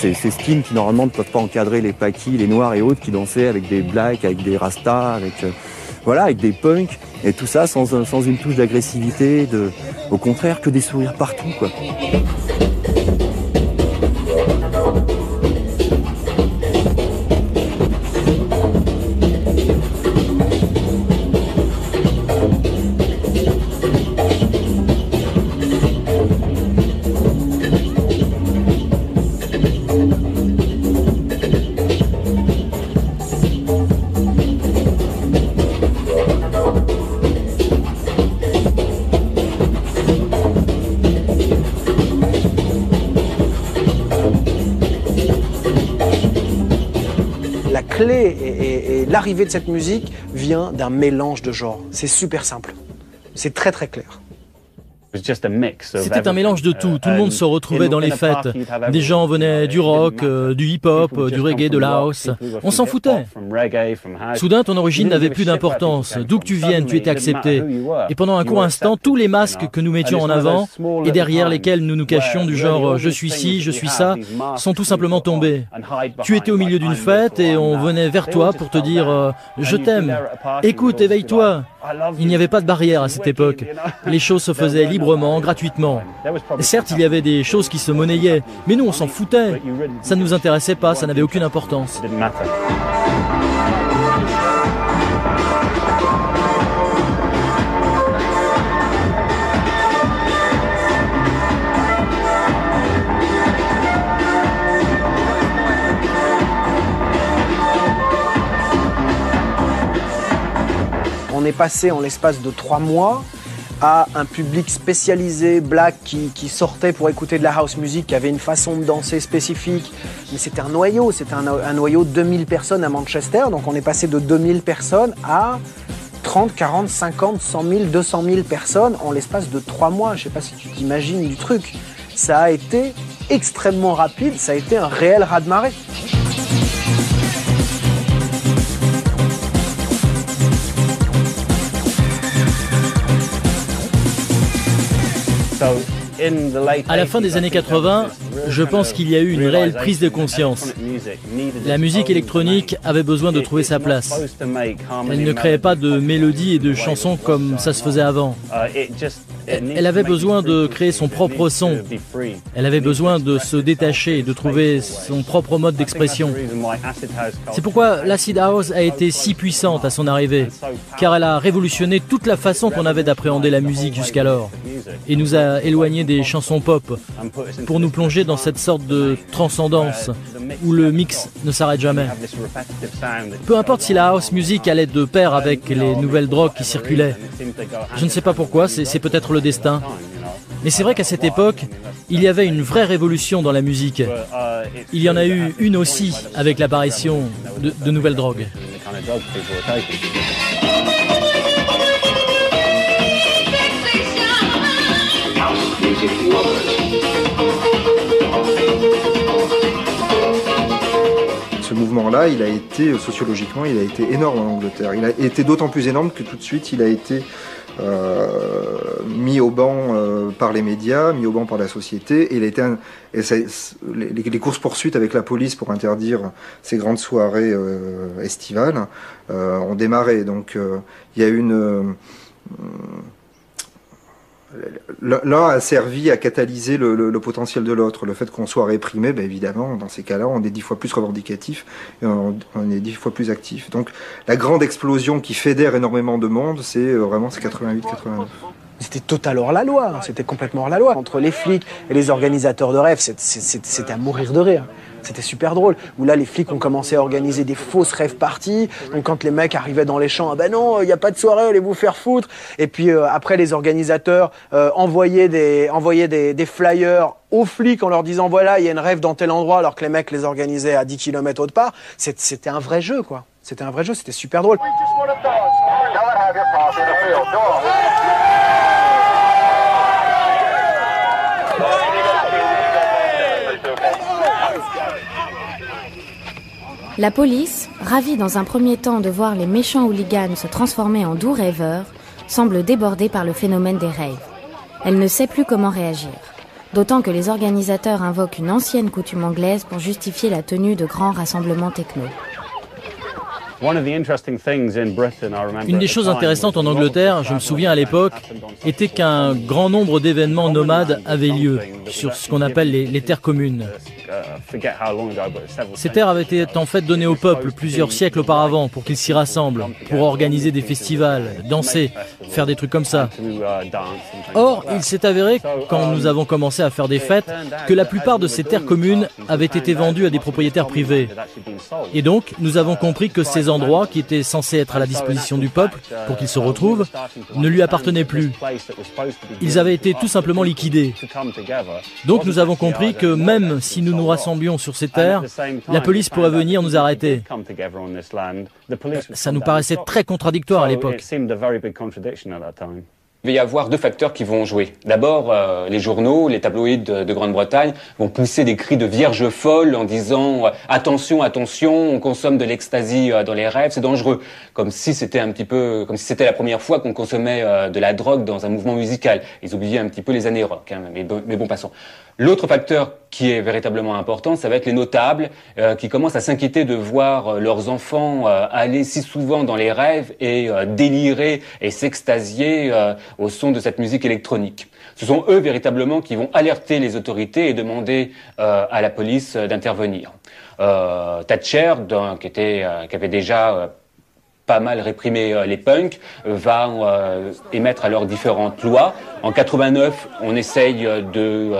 ces styles qui normalement ne peuvent pas encadrer les paquis, les noirs et autres qui dansaient avec des blacks, avec des rastas, avec des punks, et tout ça sans une touche d'agressivité, au contraire que des sourires partout, quoi. Et l'arrivée de cette musique vient d'un mélange de genres. C'est super simple. C'est très très clair. C'était un mélange de tout. Tout le monde se retrouvait dans les fêtes. Des gens venaient du rock, du hip-hop, du reggae, de la house. On s'en foutait. Soudain, ton origine n'avait plus d'importance. D'où que tu viennes, tu étais accepté. Et pendant un court instant, tous les masques que nous mettions en avant et derrière lesquels nous nous cachions du genre « je suis ci, je suis ça » sont tout simplement tombés. Tu étais au milieu d'une fête et on venait vers toi pour te dire « je t'aime, écoute, éveille-toi ». Il n'y avait pas de barrière à cette époque. Les choses se faisaient librement, gratuitement. Certes, il y avait des choses qui se monnayaient, mais nous, on s'en foutait. Ça ne nous intéressait pas, ça n'avait aucune importance. On est passé en l'espace de 3 mois à un public spécialisé, black, qui sortait pour écouter de la house music, qui avait une façon de danser spécifique. Mais c'était un noyau, un noyau de 2000 personnes à Manchester. Donc on est passé de 2000 personnes à 30, 40, 50, 100 000, 200 000 personnes en l'espace de 3 mois. Je ne sais pas si tu t'imagines du truc. Ça a été extrêmement rapide, ça a été un réel raz-de-marée. À la fin des années 80, je pense qu'il y a eu une réelle prise de conscience. La musique électronique avait besoin de trouver sa place. Elle ne créait pas de mélodies et de chansons comme ça se faisait avant. Elle avait besoin de créer son propre son. Elle avait besoin de se détacher, de trouver son propre mode d'expression. C'est pourquoi l'acid house a été si puissante à son arrivée, car elle a révolutionné toute la façon qu'on avait d'appréhender la musique jusqu'alors, et nous a éloignés des chansons pop, pour nous plonger dans cette sorte de transcendance, où le mix ne s'arrête jamais. Peu importe si la house music allait de pair avec les nouvelles drogues qui circulaient. Je ne sais pas pourquoi, c'est peut-être le destin. Mais c'est vrai qu'à cette époque, il y avait une vraie révolution dans la musique. Il y en a eu une aussi avec l'apparition de nouvelles drogues. Ce mouvement-là, il a été, sociologiquement, il a été énorme en Angleterre. Il a été d'autant plus énorme que tout de suite, il a été mis au banc par les médias, mis au banc par la société, et il a été les courses-poursuites avec la police pour interdire ces grandes soirées estivales ont démarré. Donc il y a une... L'un a servi à catalyser le potentiel de l'autre. Le fait qu'on soit réprimé, ben évidemment, dans ces cas-là, on est 10 fois plus revendicatif et on est 10 fois plus actif. Donc la grande explosion qui fédère énormément de monde, c'est vraiment 88-89. C'était total hors la loi, c'était complètement hors la loi. Entre les flics et les organisateurs de rêves, c'était à mourir de rire. C'était super drôle. Où là, les flics ont commencé à organiser des fausses rave parties. Donc quand les mecs arrivaient dans les champs, ah ben non, il n'y a pas de soirée, allez vous faire foutre. Et puis après, les organisateurs envoyaient des flyers aux flics en leur disant voilà, il y a une rave dans tel endroit, alors que les mecs les organisaient à 10 km autre part. C'était un vrai jeu, quoi. C'était un vrai jeu, c'était super drôle. La police, ravie dans un premier temps de voir les méchants hooligans se transformer en doux rêveurs, semble débordée par le phénomène des raves. Elle ne sait plus comment réagir. d'autant que les organisateurs invoquent une ancienne coutume anglaise pour justifier la tenue de grands rassemblements techno. Une des choses intéressantes en Angleterre, je me souviens à l'époque, était qu'un grand nombre d'événements nomades avaient lieu sur ce qu'on appelle les terres communes. Ces terres avaient été en fait données au peuple plusieurs siècles auparavant pour qu'ils s'y rassemblent, pour organiser des festivals, danser, faire des trucs comme ça. Or, il s'est avéré, quand nous avons commencé à faire des fêtes, que la plupart de ces terres communes avaient été vendues à des propriétaires privés. Et donc, nous avons compris que ces endroits, qui étaient censés être à la disposition du peuple pour qu'ils se retrouvent, ne lui appartenaient plus. Ils avaient été tout simplement liquidés. Donc nous avons compris que même si nous nous rassemblions sur ces terres, la police pourrait venir nous arrêter. Ça nous paraissait très contradictoire à l'époque. Il va y avoir deux facteurs qui vont jouer. D'abord, les journaux, les tabloïds de Grande-Bretagne vont pousser des cris de vierge folle en disant attention, attention, on consomme de l'ecstasy dans les rêves, c'est dangereux. Comme si c'était comme si c'était la première fois qu'on consommait de la drogue dans un mouvement musical. Ils oubliaient un petit peu les années rock, hein, mais bon, passons. L'autre facteur qui est véritablement important, ça va être les notables qui commencent à s'inquiéter de voir leurs enfants aller si souvent dans les rêves et délirer et s'extasier au son de cette musique électronique. Ce sont eux véritablement qui vont alerter les autorités et demander à la police d'intervenir. Thatcher, qui avait déjà pas mal réprimé les punks, va émettre alors différentes lois. En 89, on essaye de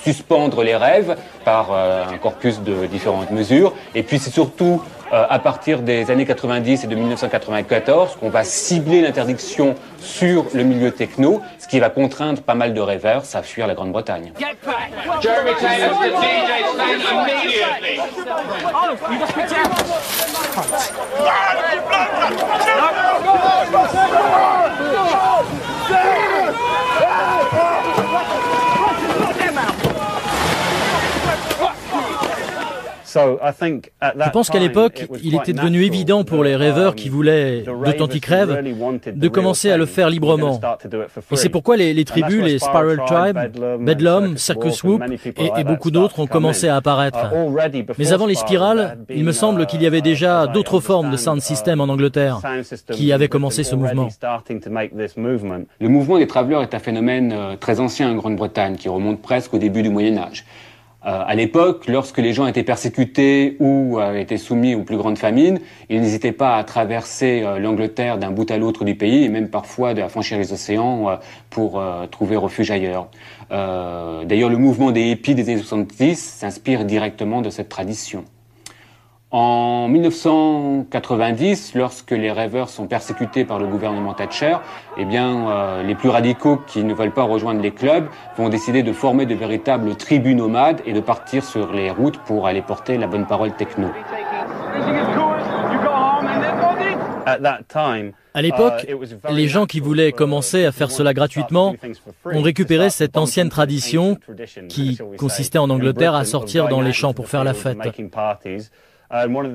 suspendre les rêves par un corpus de différentes mesures. Et puis c'est surtout à partir des années 90 et de 1994 qu'on va cibler l'interdiction sur le milieu techno, ce qui va contraindre pas mal de rêveurs à fuir la Grande-Bretagne. Jeremy Taylor, the DJ stand immediately. Je pense qu'à l'époque, il était devenu évident pour les rêveurs qui voulaient d'authentiques rêves de commencer à le faire librement. Et c'est pourquoi les tribus, les Spiral Tribe, Bedlam, Circus Swoop et beaucoup d'autres ont commencé à apparaître. Mais avant les spirales, il me semble qu'il y avait déjà d'autres formes de sound system en Angleterre qui avaient commencé ce mouvement. Le mouvement des travelers est un phénomène très ancien en Grande-Bretagne qui remonte presque au début du Moyen-Âge. À l'époque, lorsque les gens étaient persécutés ou étaient soumis aux plus grandes famines, ils n'hésitaient pas à traverser l'Angleterre d'un bout à l'autre du pays et même parfois à franchir les océans pour trouver refuge ailleurs. D'ailleurs, le mouvement des hippies des années 70 s'inspire directement de cette tradition. En 1990, lorsque les rêveurs sont persécutés par le gouvernement Thatcher, les plus radicaux qui ne veulent pas rejoindre les clubs vont décider de former de véritables tribus nomades et de partir sur les routes pour aller porter la bonne parole techno. À l'époque, les gens qui voulaient commencer à faire cela gratuitement ont récupéré cette ancienne tradition qui consistait en Angleterre à sortir dans les champs pour faire la fête.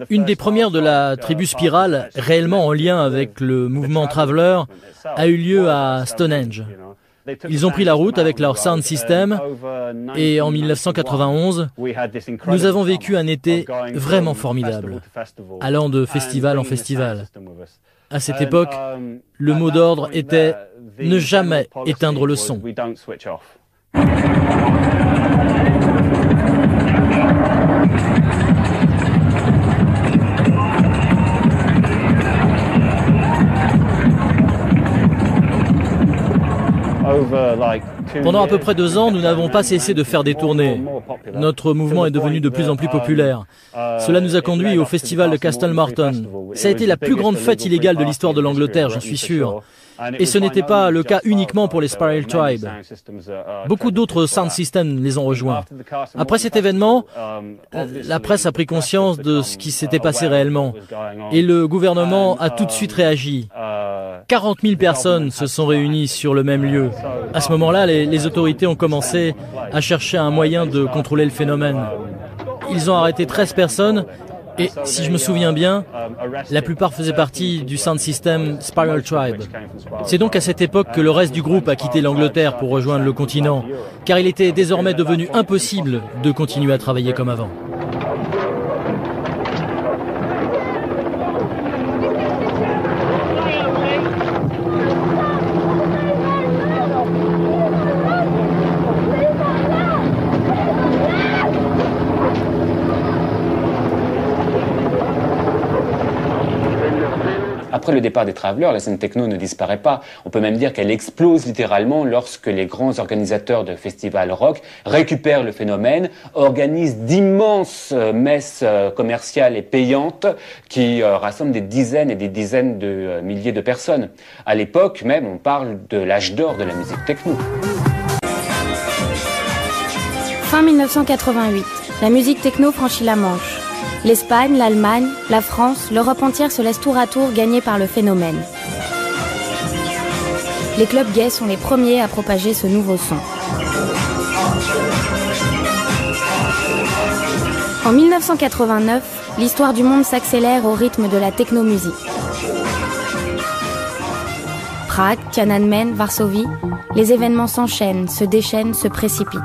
Une des premières de la tribu Spiral, réellement en lien avec le mouvement Traveller, a eu lieu à Stonehenge. Ils ont pris la route avec leur sound system et en 1991, nous avons vécu un été vraiment formidable, allant de festival en festival. À cette époque, le mot d'ordre était « ne jamais éteindre le son ». Pendant à peu près 2 ans, nous n'avons pas cessé de faire des tournées. Notre mouvement est devenu de plus en plus populaire. Cela nous a conduits au festival de Castlemartin. Ça a été la plus grande fête illégale de l'histoire de l'Angleterre, j'en suis sûr. Et ce n'était pas le cas uniquement pour les Spiral Tribe. Beaucoup d'autres sound systems les ont rejoints. Après cet événement, la presse a pris conscience de ce qui s'était passé réellement. Et le gouvernement a tout de suite réagi. 40 000 personnes se sont réunies sur le même lieu. À ce moment-là, les autorités ont commencé à chercher un moyen de contrôler le phénomène. Ils ont arrêté 13 personnes Et si je me souviens bien, la plupart faisaient partie du sound system Spiral Tribe. C'est donc à cette époque que le reste du groupe a quitté l'Angleterre pour rejoindre le continent, car il était désormais devenu impossible de continuer à travailler comme avant. Après le départ des Travelers, la scène techno ne disparaît pas. On peut même dire qu'elle explose littéralement lorsque les grands organisateurs de festivals rock récupèrent le phénomène, organisent d'immenses messes commerciales et payantes qui rassemblent des dizaines et des dizaines de milliers de personnes. À l'époque même, on parle de l'âge d'or de la musique techno. Fin 1988, la musique techno franchit la Manche. L'Espagne, l'Allemagne, la France, l'Europe entière se laisse tour à tour gagner par le phénomène. Les clubs gays sont les premiers à propager ce nouveau son. En 1989, l'histoire du monde s'accélère au rythme de la technomusique. Prague, Tiananmen, Varsovie, les événements s'enchaînent, se déchaînent, se précipitent.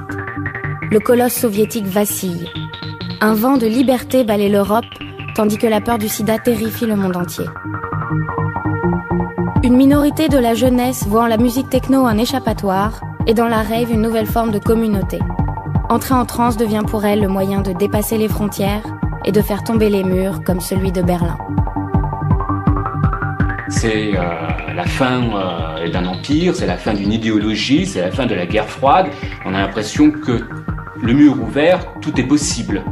Le colosse soviétique vacille. Un vent de liberté balaie l'Europe, tandis que la peur du sida terrifie le monde entier. Une minorité de la jeunesse voit en la musique techno un échappatoire et dans la rave une nouvelle forme de communauté. Entrer en transe devient pour elle le moyen de dépasser les frontières et de faire tomber les murs comme celui de Berlin. C'est la fin d'un empire, c'est la fin d'une idéologie, c'est la fin de la guerre froide. On a l'impression que le mur ouvert, tout est possible.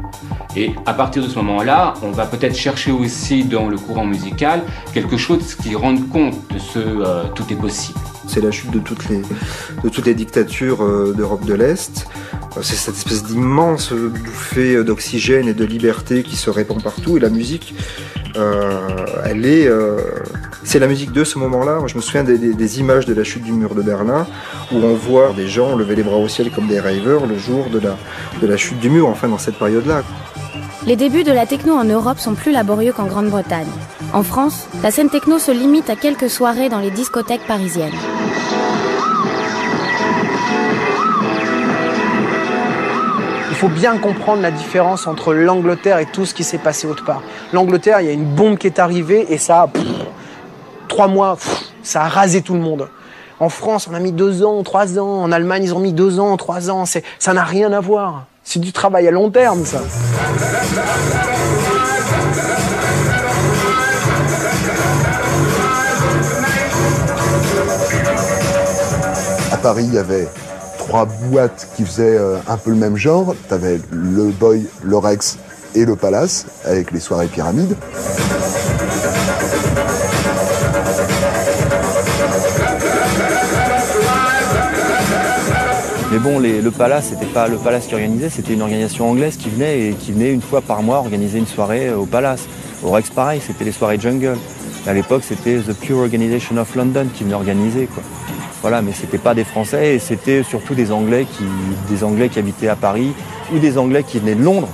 Et à partir de ce moment-là, on va peut-être chercher aussi dans le courant musical quelque chose qui rende compte de ce tout est possible. C'est la chute de toutes les dictatures d'Europe de l'Est. C'est cette espèce d'immense bouffée d'oxygène et de liberté qui se répand partout. Et la musique, c'est la musique de ce moment-là. Moi, je me souviens des images de la chute du mur de Berlin, où on voit des gens lever les bras au ciel comme des ravers le jour de la chute du mur, enfin dans cette période-là. Les débuts de la techno en Europe sont plus laborieux qu'en Grande-Bretagne. En France, la scène techno se limite à quelques soirées dans les discothèques parisiennes. Il faut bien comprendre la différence entre l'Angleterre et tout ce qui s'est passé autre part. L'Angleterre, il y a une bombe qui est arrivée et ça, 3 mois, ça a rasé tout le monde. En France, on a mis 2 ans, 3 ans. En Allemagne, ils ont mis 2 ans, 3 ans. Ça n'a rien à voir. C'est du travail à long terme, ça. À Paris, il y avait 3 boîtes qui faisaient un peu le même genre. T'avais le Boy, le Rex et le Palace, avec les soirées pyramides. Mais bon, le Palace, c'était pas le Palace qui organisait, c'était une organisation anglaise qui venait une fois par mois organiser une soirée au Palace. Au Rex, pareil, c'était les soirées jungle. À l'époque, c'était The Pure Organisation of London qui venait organiser, quoi. Voilà, mais c'était pas des Français et c'était surtout des Anglais qui habitaient à Paris ou des Anglais qui venaient de Londres,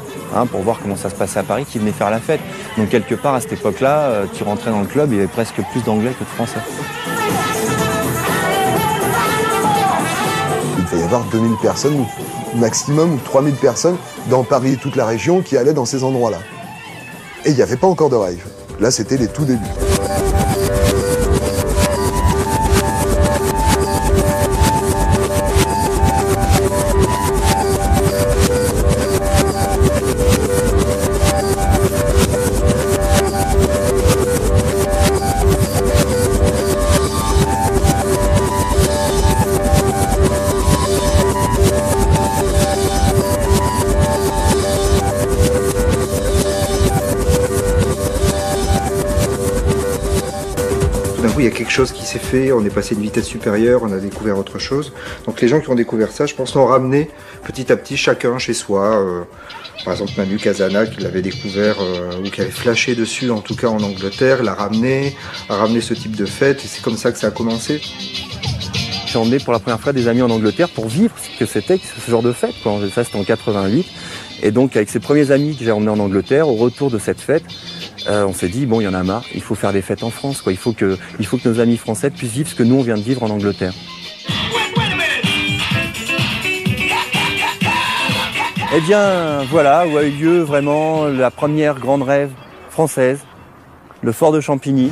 pour voir comment ça se passait à Paris, qui venaient faire la fête. Donc quelque part, à cette époque-là, tu rentrais dans le club, il y avait presque plus d'Anglais que de Français. Il devait y avoir 2000 personnes maximum ou 3000 personnes dans Paris et toute la région qui allaient dans ces endroits-là. Et il n'y avait pas encore de rave. Là, c'était les tout débuts. Il y a quelque chose qui s'est fait, on est passé à une vitesse supérieure, on a découvert autre chose. Donc les gens qui ont découvert ça, je pense, l'ont ramené petit à petit chacun chez soi. Par exemple Manu Casana qui l'avait découvert ou qui avait flashé dessus, en tout cas en Angleterre, a ramené ce type de fête et c'est comme ça que ça a commencé. J'ai emmené pour la première fois des amis en Angleterre pour vivre ce que c'était ce genre de fête, quoi. Ça, c'était en 88. Et donc avec ses premiers amis que j'ai emmenés en Angleterre, au retour de cette fête, on s'est dit, bon, il y en a marre, il faut faire des fêtes en France, quoi. Il faut que nos amis français puissent vivre ce que nous, on vient de vivre en Angleterre. Eh bien, voilà où a eu lieu vraiment la première grande rêve française, le fort de Champigny.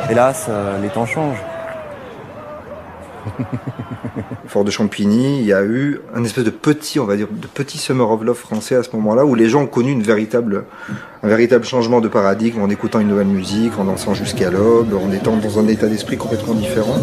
Hélas, les temps changent. Fort de Champigny, il y a eu un espèce de petit, on va dire, de petit Summer of Love français à ce moment-là, où les gens ont connu un véritable changement de paradigme en écoutant une nouvelle musique, en dansant jusqu'à l'aube, en étant dans un état d'esprit complètement différent.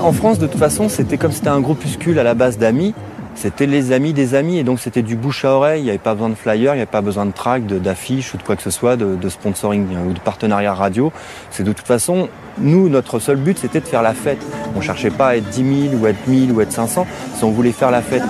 En France, de toute façon, c'était comme c'était un groupuscule à la base d'amis. C'était les amis des amis, et donc c'était du bouche à oreille. Il n'y avait pas besoin de flyers, il n'y avait pas besoin de tracts, d'affiches ou de quoi que ce soit, de sponsoring ou de partenariat radio. C'est de toute façon, nous, notre seul but, c'était de faire la fête. On ne cherchait pas à être 10 000 ou être 1000 ou être 500, si on voulait faire la fête.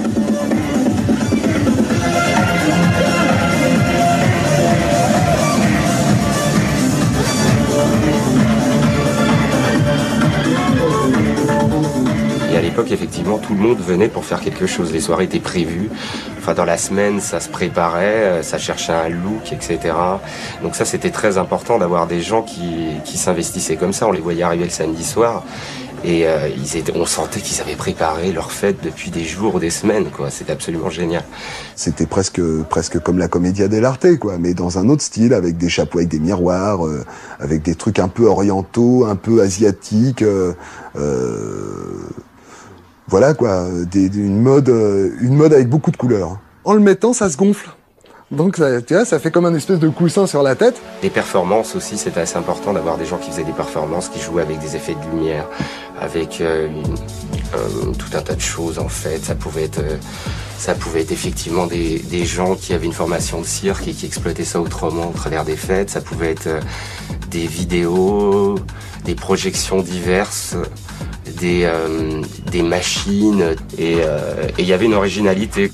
Et à l'époque, effectivement, tout le monde venait pour faire quelque chose. Les soirées étaient prévues. Enfin, dans la semaine, ça se préparait, ça cherchait un look, etc. Donc ça, c'était très important d'avoir des gens qui s'investissaient comme ça. On les voyait arriver le samedi soir. Et on sentait qu'ils avaient préparé leur fête depuis des jours ou des semaines, quoi. C'était absolument génial. C'était presque comme la Commedia dell'arte, quoi, mais dans un autre style, avec des chapeaux avec des miroirs, avec des trucs un peu orientaux, un peu asiatiques. Voilà, quoi, une mode avec beaucoup de couleurs. En le mettant, ça se gonfle. Donc, tu vois, ça fait comme un espèce de coussin sur la tête. Les performances aussi, c'était assez important d'avoir des gens qui faisaient des performances, qui jouaient avec des effets de lumière, avec tout un tas de choses, en fait. Ça pouvait être effectivement des gens qui avaient une formation de cirque et qui exploitaient ça autrement au travers des fêtes. Ça pouvait être des vidéos, des projections diverses, des machines, et il y avait une originalité.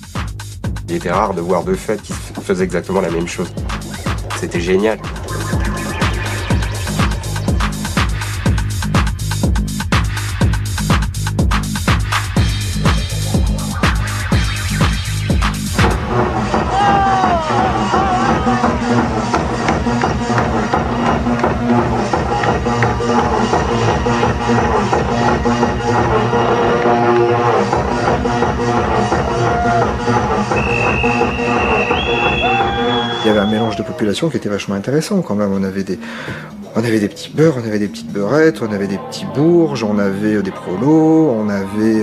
Il était rare de voir deux fêtes qui faisaient exactement la même chose. C'était génial. Il y avait un mélange de population qui était vachement intéressant quand même. On avait des petits beurres, on avait des petites beurrettes, on avait des petits bourges, on avait des prolos, on avait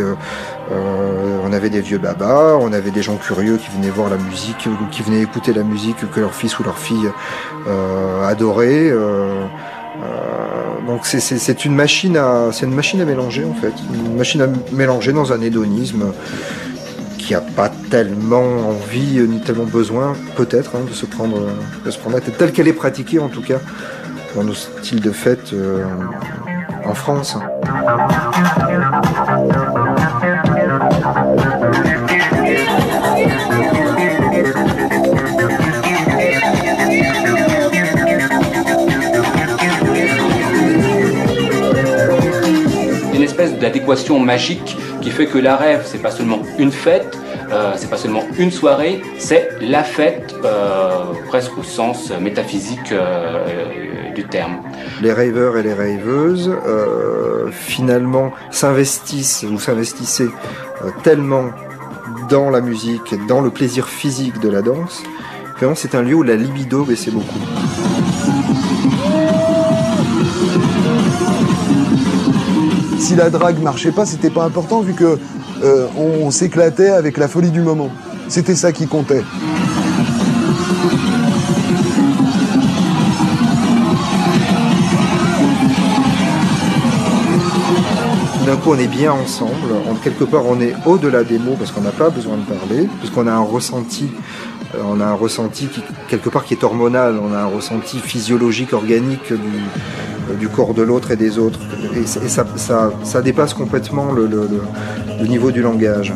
des vieux babas, on avait des gens curieux qui venaient voir la musique, qui venaient écouter la musique que leur fils ou leur fille adorait. Donc c'est une machine à mélanger en fait, une machine à mélanger dans un hédonisme qui n'a pas tellement envie ni tellement besoin, peut-être, de se prendre la tête, telle qu'elle est pratiquée en tout cas dans nos styles de fête en France. Une espèce d'adéquation magique qui fait que la rêve, c'est pas seulement une fête, c'est pas seulement une soirée, c'est la fête, presque au sens métaphysique du terme. Les raveurs et les raveuses, finalement, s'investissaient tellement dans la musique, dans le plaisir physique de la danse, vraiment c'est un lieu où la libido baissait beaucoup. Si la drague marchait pas, c'était pas important vu que on s'éclatait avec la folie du moment. C'était ça qui comptait. D'un coup, on est bien ensemble. Quelque part, on est au-delà des mots parce qu'on n'a pas besoin de parler, parce qu'on a un ressenti On a un ressenti quelque part qui est hormonal, on a un ressenti physiologique, organique du corps de l'autre et des autres. Et ça dépasse complètement le niveau du langage.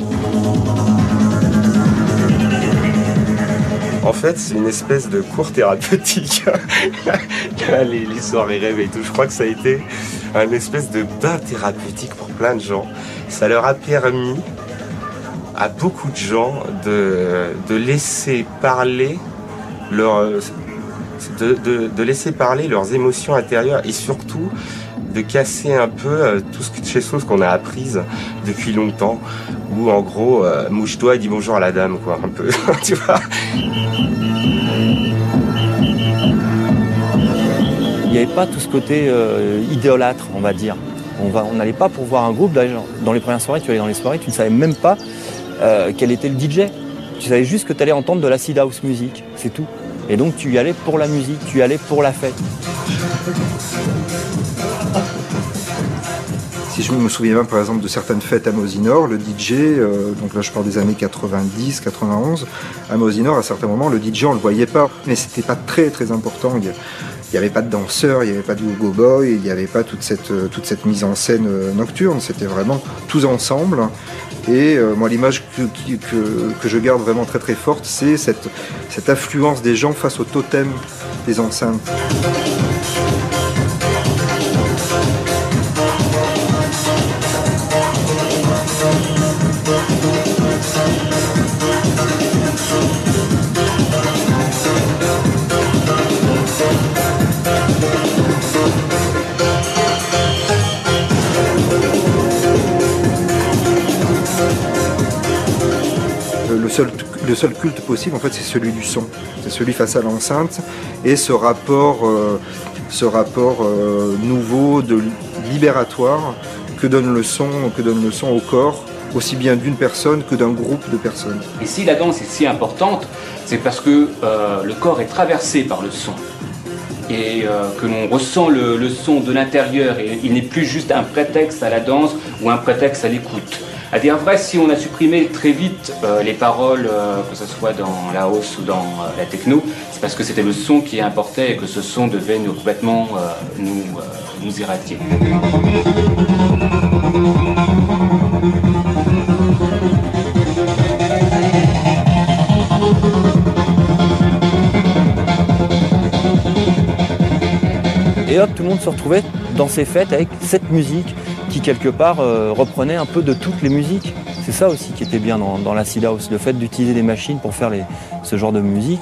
En fait, c'est une espèce de cours thérapeutique. les soirées rêves et tout, je crois que ça a été une espèce de bain thérapeutique pour plein de gens. Ça leur a permis à beaucoup de gens de laisser parler de laisser parler leurs émotions intérieures et surtout de casser un peu ces choses qu'on a apprises depuis longtemps, où en gros mouche-toi et dis bonjour à la dame, quoi, un peu, tu vois. Il n'y avait pas tout ce côté idolâtre, on va dire. On n'allait pas pour voir un groupe. Dans les premières soirées, tu allais dans les soirées, tu ne savais même pas quel était le DJ. Tu savais juste que tu allais entendre de l'acid house music, c'est tout. Et donc tu y allais pour la musique, tu y allais pour la fête. Si je me souviens bien par exemple de certaines fêtes à Mosinor, le DJ, donc là je parle des années 90, 91, à Mosinor à certains moments le DJ on le voyait pas, mais c'était pas très très important. Il n'y avait pas de danseurs, il n'y avait pas de go-boy, il n'y avait pas toute cette mise en scène nocturne, c'était vraiment tous ensemble. Et moi l'image que je garde vraiment très très forte, c'est cette affluence des gens face au totem des enceintes. Le seul culte possible, en fait, c'est celui du son. C'est celui face à l'enceinte et ce rapport nouveau, libératoire que donne le son au corps, aussi bien d'une personne que d'un groupe de personnes. Et si la danse est si importante, c'est parce que le corps est traversé par le son. Et que l'on ressent le son de l'intérieur et il n'est plus juste un prétexte à la danse ou un prétexte à l'écoute. À dire vrai, si on a supprimé très vite les paroles, que ce soit dans la house ou dans la techno, c'est parce que c'était le son qui importait et que ce son devait complètement nous irradier. Et hop, tout le monde se retrouvait dans ces fêtes avec cette musique qui quelque part reprenait un peu de toutes les musiques. C'est ça aussi qui était bien dans l'acid house, le fait d'utiliser des machines pour faire ce genre de musique,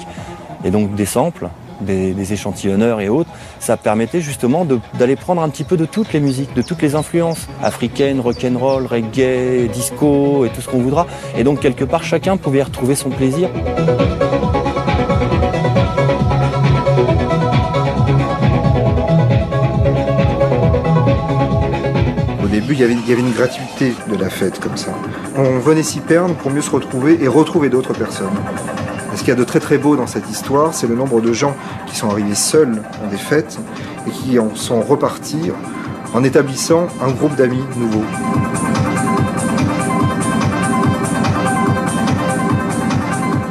et donc des samples, des échantillonneurs et autres, ça permettait justement d'aller prendre un petit peu de toutes les musiques, de toutes les influences, africaines, rock'n'roll, reggae, disco et tout ce qu'on voudra. Et donc quelque part chacun pouvait y retrouver son plaisir. Au début, il y avait une gratuité de la fête comme ça. On venait s'y perdre pour mieux se retrouver et retrouver d'autres personnes. Et ce qu'il y a de très très beau dans cette histoire, c'est le nombre de gens qui sont arrivés seuls dans des fêtes et qui en sont repartis en établissant un groupe d'amis nouveaux.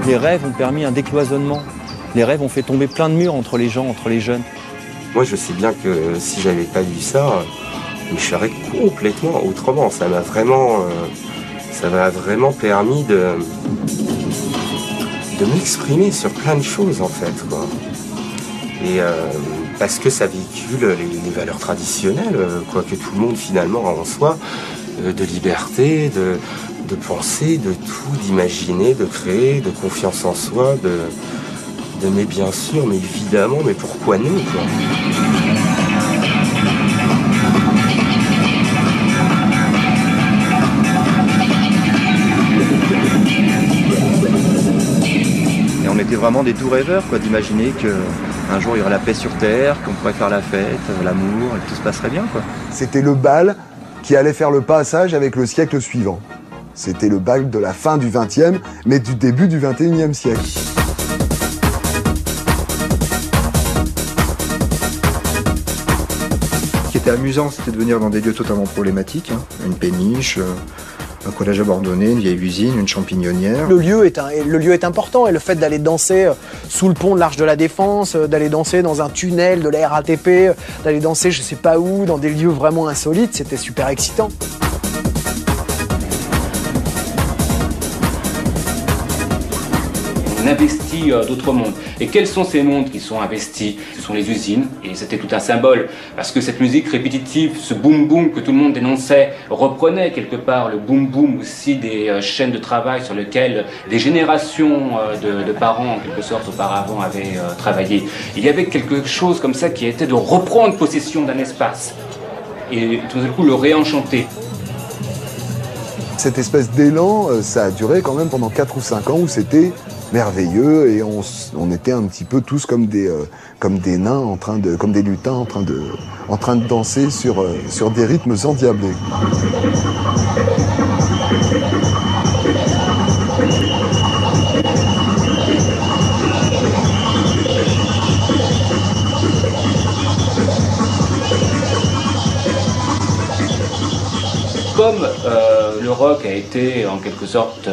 Les rêves ont permis un décloisonnement. Les rêves ont fait tomber plein de murs entre les gens, entre les jeunes. Moi, je sais bien que si j'avais pas vu ça, je serais complètement autrement. Ça m'a vraiment permis de m'exprimer sur plein de choses, en fait, quoi. Et parce que ça véhicule les valeurs traditionnelles, quoi, que tout le monde finalement a en soi, de liberté, de penser, de tout, d'imaginer, de créer, de confiance en soi, mais bien sûr, mais évidemment, mais pourquoi non, quoi. Et on était vraiment des doux rêveurs, quoi, d'imaginer qu'un jour il y aurait la paix sur Terre, qu'on pourrait faire la fête, l'amour, et que tout se passerait bien, quoi. C'était le bal qui allait faire le passage avec le siècle suivant. C'était le bal de la fin du XXe, mais du début du XXIe siècle. Ce qui était amusant, c'était de venir dans des lieux totalement problématiques, hein. Une péniche, un collège abandonné, une vieille usine, une champignonnière. Le lieu est important et le fait d'aller danser sous le pont de l'Arche de la Défense, d'aller danser dans un tunnel de la RATP, d'aller danser je sais pas où, dans des lieux vraiment insolites, c'était super excitant. On investit d'autres mondes. Et quels sont ces mondes qui sont investis? Ce sont les usines, et c'était tout un symbole, parce que cette musique répétitive, ce boom-boom que tout le monde dénonçait, reprenait quelque part le boom-boom aussi des chaînes de travail sur lesquelles des générations de parents, en quelque sorte, auparavant avaient travaillé. Il y avait quelque chose comme ça qui était de reprendre possession d'un espace, et tout d'un coup le réenchanter. Cette espèce d'élan, ça a duré quand même pendant 4 ou 5 ans où c'était merveilleux et on était un petit peu tous comme des nains comme des lutins en train de danser sur des rythmes endiablés. Comme le rock a été en quelque sorte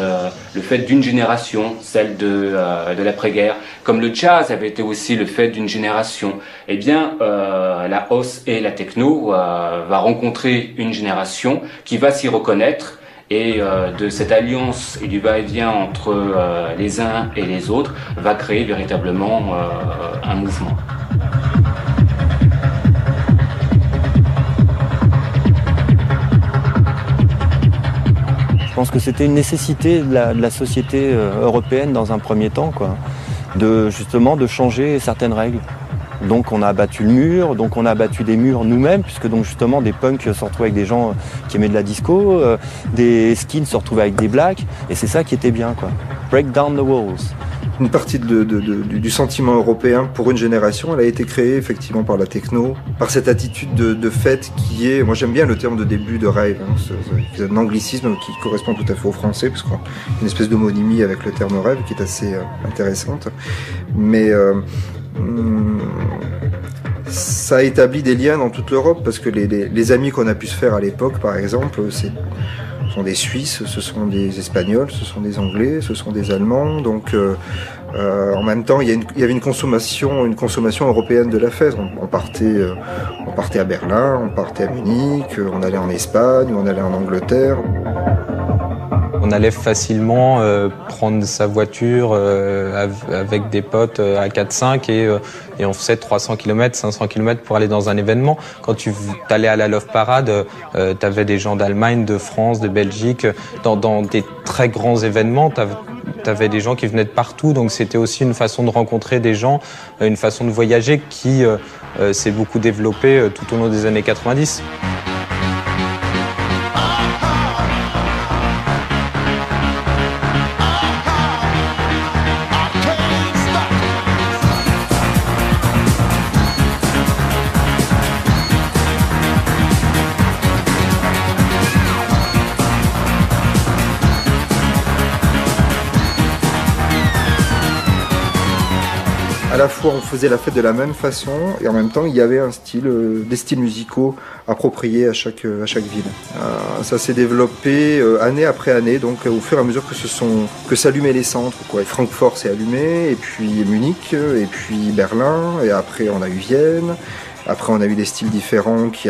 le fait d'une génération, celle de l'après-guerre, comme le jazz avait été aussi le fait d'une génération, eh bien la house et la techno va rencontrer une génération qui va s'y reconnaître, et de cette alliance et du va-et-vient entre les uns et les autres va créer véritablement un mouvement. Je pense que c'était une nécessité de la société européenne dans un premier temps, quoi, justement de changer certaines règles. Donc on a abattu le mur, donc on a abattu des murs nous-mêmes, puisque donc justement des punks se retrouvaient avec des gens qui aimaient de la disco, des skins se retrouvaient avec des blacks, et c'est ça qui était bien, quoi. Break down the walls. Une partie du sentiment européen pour une génération, elle a été créée effectivement par la techno, par cette attitude de fête qui est, moi j'aime bien le terme de début de rave, hein, c'est un anglicisme qui correspond tout à fait au français, parce qu'il y a une espèce d'homonymie avec le terme rave qui est assez intéressante. Mais ça a établi des liens dans toute l'Europe, parce que les amis qu'on a pu se faire à l'époque, par exemple, ce sont des Suisses, ce sont des Espagnols, ce sont des Anglais, ce sont des Allemands. Donc, en même temps, il y avait une consommation européenne de la fête. On partait à Berlin, on partait à Munich, on allait en Espagne, on allait en Angleterre. On allait facilement prendre sa voiture avec des potes à 4-5 et on faisait 300 km, 500 km pour aller dans un événement. Quand tu allais à la Love Parade, tu avais des gens d'Allemagne, de France, de Belgique. Dans des très grands événements, tu avais des gens qui venaient de partout. Donc c'était aussi une façon de rencontrer des gens, une façon de voyager qui s'est beaucoup développée tout au long des années 90. À la fois, on faisait la fête de la même façon, et en même temps, il y avait des styles musicaux appropriés à chaque ville. Ça s'est développé année après année, donc au fur et à mesure que s'allumaient les centres, quoi. Et Francfort s'est allumé, et puis Munich, et puis Berlin, et après on a eu Vienne. Après, on a eu des styles différents qui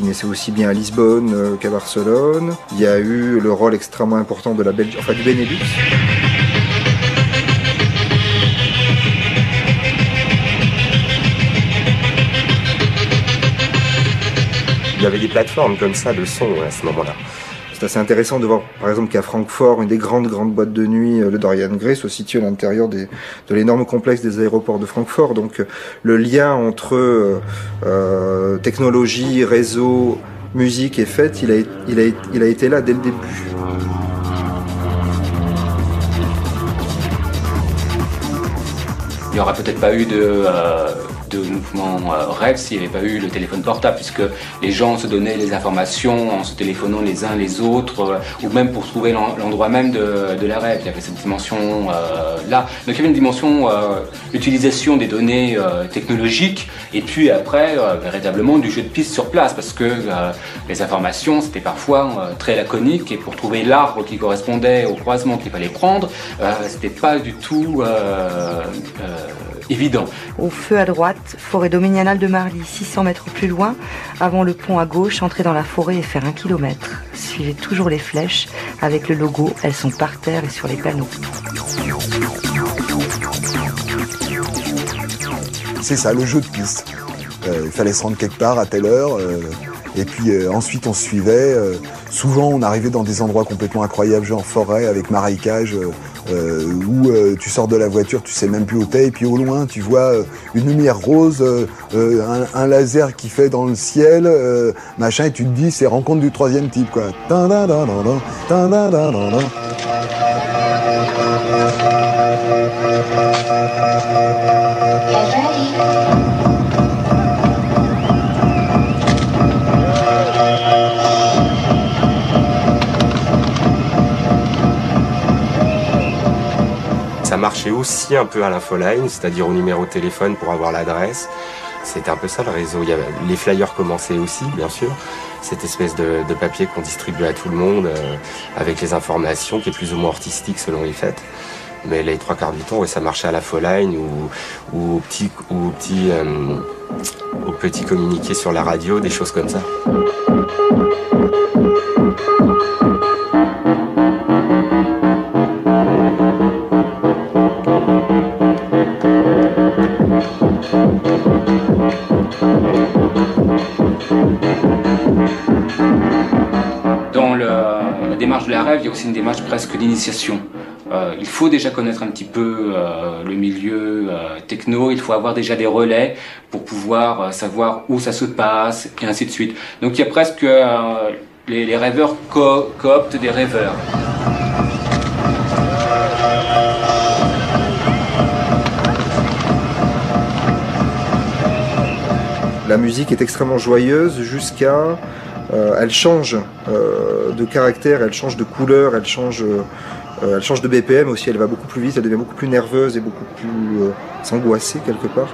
naissaient aussi bien à Lisbonne qu'à Barcelone. Il y a eu le rôle extrêmement important de la Belgique, enfin du Benelux. Il y avait des plateformes comme ça de son à ce moment-là. C'est assez intéressant de voir, par exemple, qu'à Francfort, une des grandes boîtes de nuit, le Dorian Gray, se situe à l'intérieur de l'énorme complexe des aéroports de Francfort. Donc, le lien entre technologie, réseau, musique et fête, il a été là dès le début. Il n'y aura peut-être pas eu de de mouvement rêve s'il n'y avait pas eu le téléphone portable, puisque les gens se donnaient les informations en se téléphonant les uns les autres, ou même pour trouver l'endroit même de la rêve. Il y avait cette dimension là. Donc il y avait une dimension utilisation des données technologiques, et puis après véritablement du jeu de piste sur place, parce que les informations c'était parfois très laconique, et pour trouver l'arbre qui correspondait au croisement qu'il fallait prendre, c'était pas du tout évident. Au feu à droite, forêt dominiale de Marly, 600 mètres plus loin, avant le pont à gauche, entrer dans la forêt et faire 1 kilomètre. Suivez toujours les flèches avec le logo, elles sont par terre et sur les panneaux. C'est ça, le jeu de piste. Il fallait se rendre quelque part à telle heure, et puis ensuite on se suivait. Souvent on arrivait dans des endroits complètement incroyables, genre forêt avec marécage, où tu sors de la voiture, tu sais même plus où t'es, et puis au loin tu vois une lumière rose, un laser qui fait dans le ciel, machin, et tu te dis c'est rencontre du troisième type, quoi. Ça marchait aussi un peu à l'infoline, c'est-à-dire au numéro de téléphone pour avoir l'adresse. C'était un peu ça le réseau. Les flyers commençaient aussi, bien sûr. Cette espèce de papier qu'on distribuait à tout le monde avec les informations qui est plus ou moins artistique selon les fêtes. Mais les 3/4 du temps, ouais, ça marchait à l'infoline ou au petit communiqué sur la radio, des choses comme ça. De la rêve, il y a aussi une démarche presque d'initiation. Il faut déjà connaître un petit peu le milieu techno, il faut avoir déjà des relais pour pouvoir savoir où ça se passe, et ainsi de suite. Donc il y a presque les rêveurs cooptent des rêveurs. La musique est extrêmement joyeuse jusqu'à... elle change de caractère, elle change de couleur, elle change de BPM aussi, elle va beaucoup plus vite, elle devient beaucoup plus nerveuse et beaucoup plus s'angoisser quelque part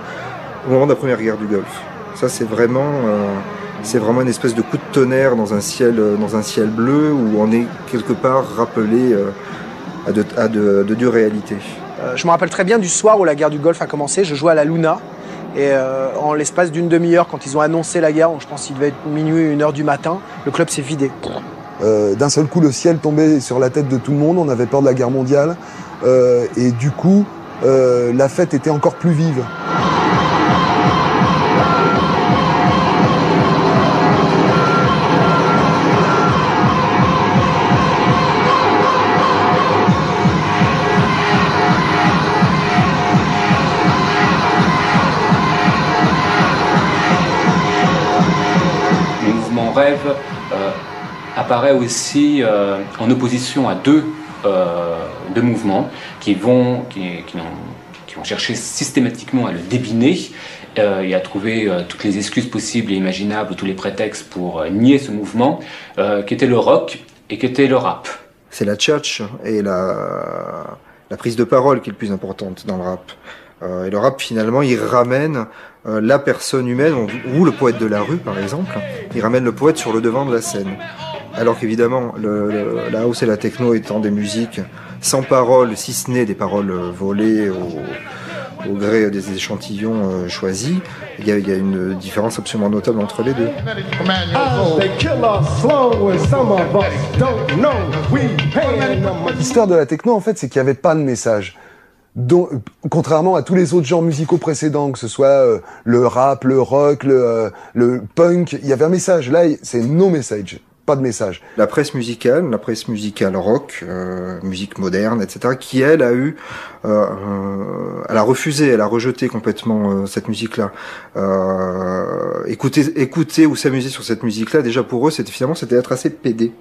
au moment de la première guerre du Golfe. Ça c'est vraiment une espèce de coup de tonnerre dans un ciel bleu où on est quelque part rappelé à de dures réalités. Je me rappelle très bien du soir où la guerre du Golfe a commencé, je jouais à la Luna. Et en l'espace d'une demi-heure, quand ils ont annoncé la guerre, je pense qu'il devait être minuit, 1h du matin, le club s'est vidé. D'un seul coup, le ciel tombait sur la tête de tout le monde, on avait peur de la guerre mondiale, et du coup, la fête était encore plus vive. Rêve apparaît aussi en opposition à deux mouvements qui vont chercher systématiquement à le débiner et à trouver toutes les excuses possibles et imaginables, tous les prétextes pour nier ce mouvement, qui était le rock et qui était le rap. C'est la tchatch et la prise de parole qui est le plus importante dans le rap. Et le rap, finalement, il ramène la personne humaine, ou le poète de la rue, par exemple, il ramène le poète sur le devant de la scène. Alors qu'évidemment, la house et la techno étant des musiques sans paroles, si ce n'est des paroles volées au gré des échantillons choisis, il y a une différence absolument notable entre les deux. L'histoire de la techno, en fait, c'est qu'il n'y avait pas de message. Donc, contrairement à tous les autres genres musicaux précédents, que ce soit le rap, le rock, le punk, il y avait un message. Là, c'est no message, pas de message. La presse musicale rock, musique moderne, etc., qui elle a eu, elle a refusé, elle a rejeté complètement cette musique-là. Écouter ou s'amuser sur cette musique-là, déjà pour eux, c'était être assez pédé.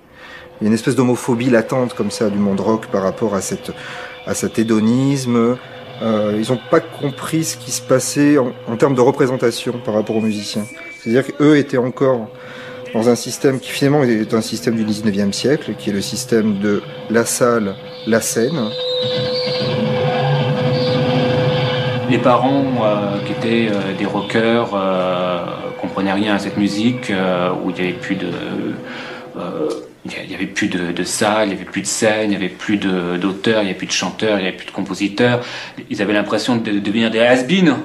Il y a une espèce d'homophobie latente comme ça du monde rock par rapport à cet hédonisme, Ils n'ont pas compris ce qui se passait en termes de représentation par rapport aux musiciens. C'est-à-dire qu'eux étaient encore dans un système qui finalement est un système du 19e siècle, qui est le système de la salle, la scène. Les parents qui étaient des rockers comprenaient rien à cette musique, où il n'y avait plus de salle, il n'y avait plus de scène, il n'y avait plus d'auteurs, il n'y avait plus de chanteurs, il n'y avait plus de compositeurs. Ils avaient l'impression de devenir des has-beens.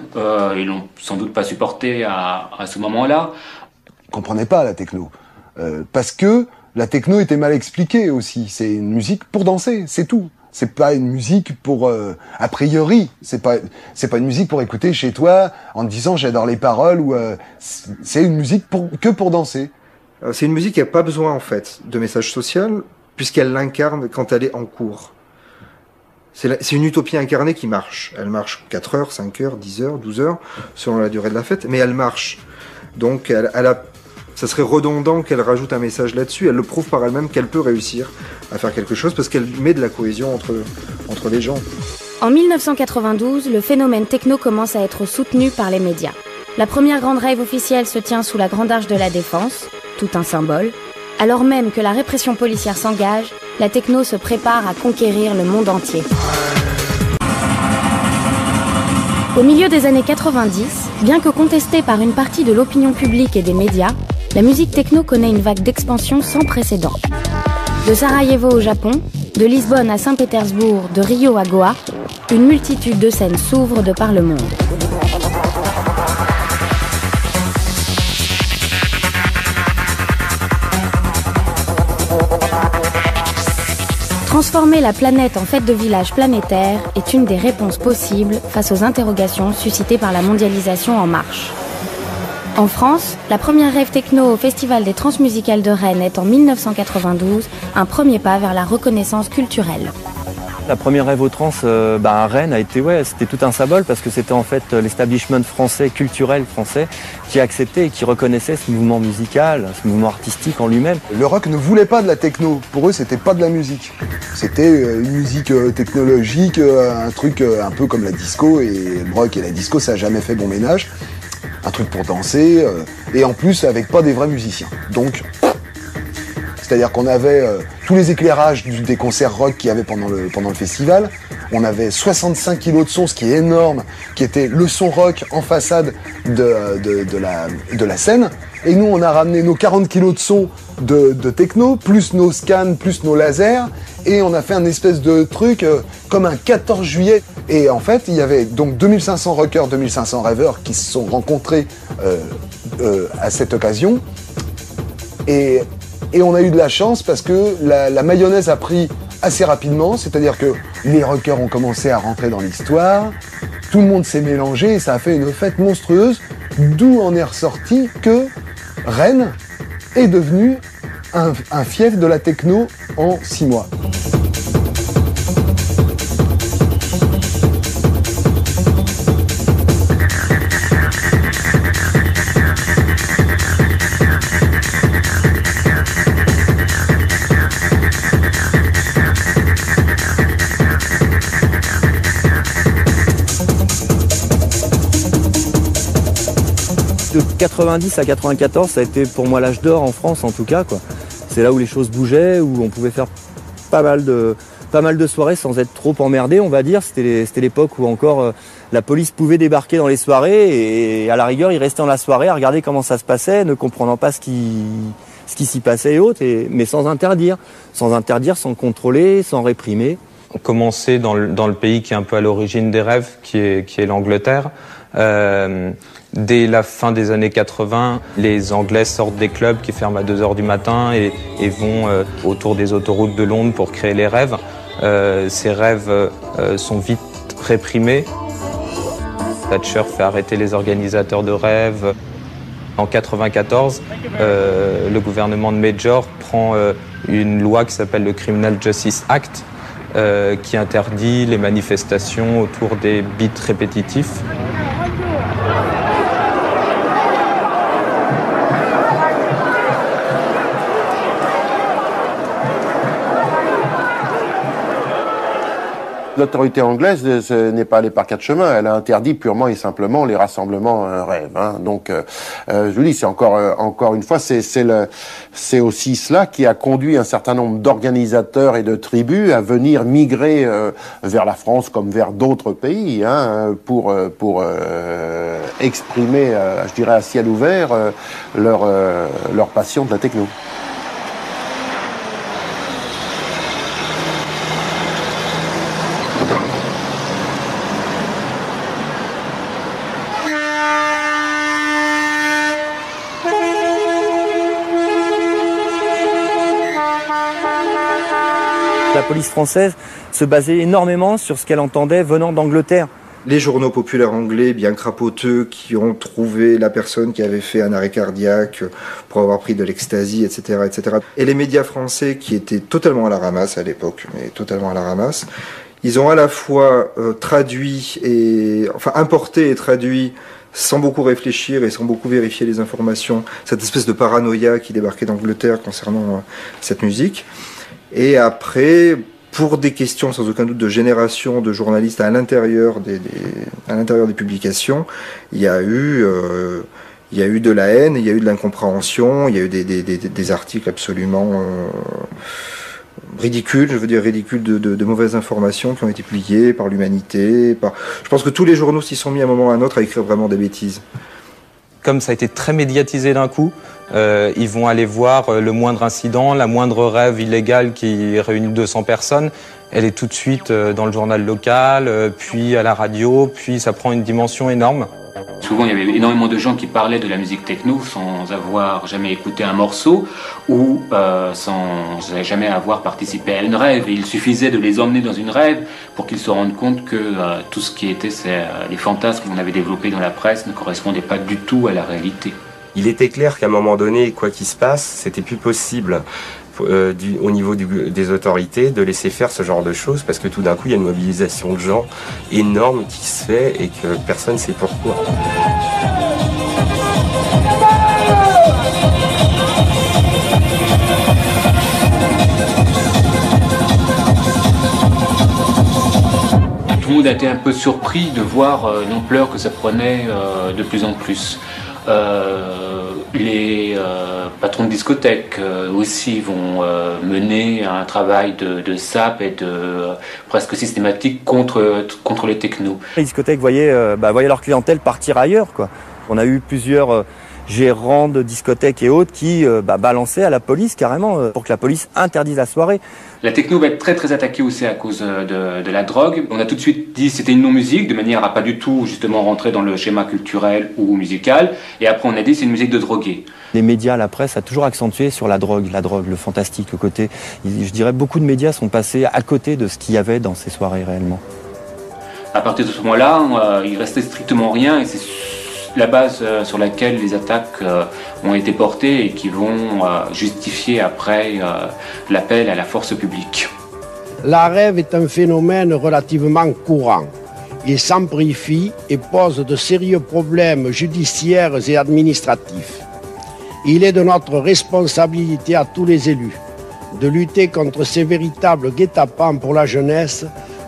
Ils l'ont sans doute pas supporté à ce moment-là. Ils comprenaient pas la techno. Parce que la techno était mal expliquée aussi. C'est une musique pour danser, c'est tout. C'est pas une musique pour a priori, c'est pas une musique pour écouter chez toi en te disant j'adore les paroles ou c'est une musique que pour danser. C'est une musique qui n'a pas besoin en fait de message social puisqu'elle l'incarne quand elle est en cours. C'est une utopie incarnée qui marche. Elle marche 4 heures, 5 heures, 10 heures, 12 heures selon la durée de la fête, mais elle marche. Donc ça serait redondant qu'elle rajoute un message là-dessus. Elle le prouve par elle-même qu'elle peut réussir à faire quelque chose parce qu'elle met de la cohésion entre les gens. En 1992, le phénomène techno commence à être soutenu par les médias. La première grande rave officielle se tient sous la Grande Arche de la Défense, tout un symbole. Alors même que la répression policière s'engage, la techno se prépare à conquérir le monde entier. Au milieu des années 90, bien que contestée par une partie de l'opinion publique et des médias, la musique techno connaît une vague d'expansion sans précédent. De Sarajevo au Japon, de Lisbonne à Saint-Pétersbourg, de Rio à Goa, une multitude de scènes s'ouvrent de par le monde. Transformer la planète en fête de village planétaire est une des réponses possibles face aux interrogations suscitées par la mondialisation en marche. En France, la première rave techno au Festival des Transmusicales de Rennes est en 1992, un premier pas vers la reconnaissance culturelle. La première rave au trans à Rennes c'était tout un symbole parce que c'était en fait l'establishment français, culturel français, qui acceptait et qui reconnaissait ce mouvement musical, ce mouvement artistique en lui-même. Le rock ne voulait pas de la techno. Pour eux, c'était pas de la musique. C'était une musique technologique, un truc un peu comme la disco. Et le rock et la disco, ça a jamais fait bon ménage. Un truc pour danser, et en plus avec pas des vrais musiciens. Donc, c'est-à-dire qu'on avait tous les éclairages des concerts rock qu'il y avait pendant le festival. On avait 65 kilos de son, ce qui est énorme, qui était le son rock en façade de la scène. Et nous, on a ramené nos 40 kilos de son de techno, plus nos scans, plus nos lasers, et on a fait un espèce de truc comme un 14 juillet. Et en fait, il y avait donc 2500 rockers, 2500 raveurs qui se sont rencontrés à cette occasion. Et on a eu de la chance parce que la mayonnaise a pris assez rapidement, c'est-à-dire que les rockers ont commencé à rentrer dans l'histoire, tout le monde s'est mélangé et ça a fait une fête monstrueuse, d'où en est ressorti que Rennes est devenu un fief de la techno en 6 mois. De 90 à 94, ça a été pour moi l'âge d'or en France en tout cas, quoi. C'est là où les choses bougeaient, où on pouvait faire pas mal de soirées sans être trop emmerdé, on va dire. C'était l'époque où encore la police pouvait débarquer dans les soirées et à la rigueur, ils restaient dans la soirée à regarder comment ça se passait, ne comprenant pas ce qui s'y passait et autres, mais sans interdire, sans contrôler, sans réprimer. On commençait dans le pays qui est un peu à l'origine des rêves, qui est l'Angleterre. Dès la fin des années 80, les Anglais sortent des clubs qui ferment à 2h du matin et vont autour des autoroutes de Londres pour créer les rêves. Ces rêves sont vite réprimés. Thatcher fait arrêter les organisateurs de rêves. En 94, le gouvernement de Major prend une loi qui s'appelle le Criminal Justice Act, qui interdit les manifestations autour des beats répétitifs. L'autorité anglaise n'est pas allée par quatre chemins. Elle a interdit purement et simplement les rassemblements rêves. Hein. Donc, je vous dis, c'est encore une fois, c'est aussi cela qui a conduit un certain nombre d'organisateurs et de tribus à venir migrer vers la France comme vers d'autres pays, hein, pour exprimer, je dirais à ciel ouvert, leur passion de la techno. La police française se basait énormément sur ce qu'elle entendait venant d'Angleterre. Les journaux populaires anglais, bien crapoteux, qui ont trouvé la personne qui avait fait un arrêt cardiaque pour avoir pris de l'ecstasy, etc., etc. Et les médias français qui étaient totalement à la ramasse à l'époque, mais totalement à la ramasse, ils ont à la fois importé et traduit sans beaucoup réfléchir et sans beaucoup vérifier les informations, cette espèce de paranoïa qui débarquait d'Angleterre concernant cette musique. Et après, pour des questions sans aucun doute de génération de journalistes à l'intérieur des publications, il y a eu de la haine, il y a eu de l'incompréhension, il y a eu des articles absolument ridicules, de mauvaises informations qui ont été publiées par l'Humanité. Je pense que tous les journaux s'y sont mis à un moment ou à un autre à écrire vraiment des bêtises. Comme ça a été très médiatisé d'un coup, ils vont aller voir le moindre incident, la moindre rêve illégale qui réunit 200 personnes. Elle est tout de suite dans le journal local, puis à la radio, puis ça prend une dimension énorme. Souvent, il y avait énormément de gens qui parlaient de la musique techno sans avoir jamais écouté un morceau ou sans jamais avoir participé à une rave. Et il suffisait de les emmener dans une rave pour qu'ils se rendent compte que tout ce qui était les fantasmes qu'on avait développés dans la presse ne correspondait pas du tout à la réalité. Il était clair qu'à un moment donné, quoi qu'il se passe, c'était plus possible au niveau des autorités de laisser faire ce genre de choses parce que tout d'un coup il y a une mobilisation de gens énorme qui se fait et que personne ne sait pourquoi. Tout le monde a été un peu surpris de voir l'ampleur que ça prenait de plus en plus. Les patrons de discothèques aussi vont mener un travail de sape et de presque systématique contre les technos. Les discothèques voyaient leur clientèle partir ailleurs, quoi. On a eu plusieurs gérants de discothèques et autres qui balançaient à la police carrément pour que la police interdise la soirée. La techno va être très très attaquée aussi à cause de la drogue. On a tout de suite dit que c'était une non-musique, de manière à pas du tout justement rentrer dans le schéma culturel ou musical. Et après on a dit que c'est une musique de drogués. Les médias, la presse a toujours accentué sur la drogue, le fantastique, le côté. Je dirais beaucoup de médias sont passés à côté de ce qu'il y avait dans ces soirées réellement. À partir de ce moment-là, il restait strictement rien et c'est la base sur laquelle les attaques ont été portées et qui vont justifier après l'appel à la force publique. La rave est un phénomène relativement courant. Il s'amplifie et pose de sérieux problèmes judiciaires et administratifs. Il est de notre responsabilité à tous les élus de lutter contre ces véritables guet-apens pour la jeunesse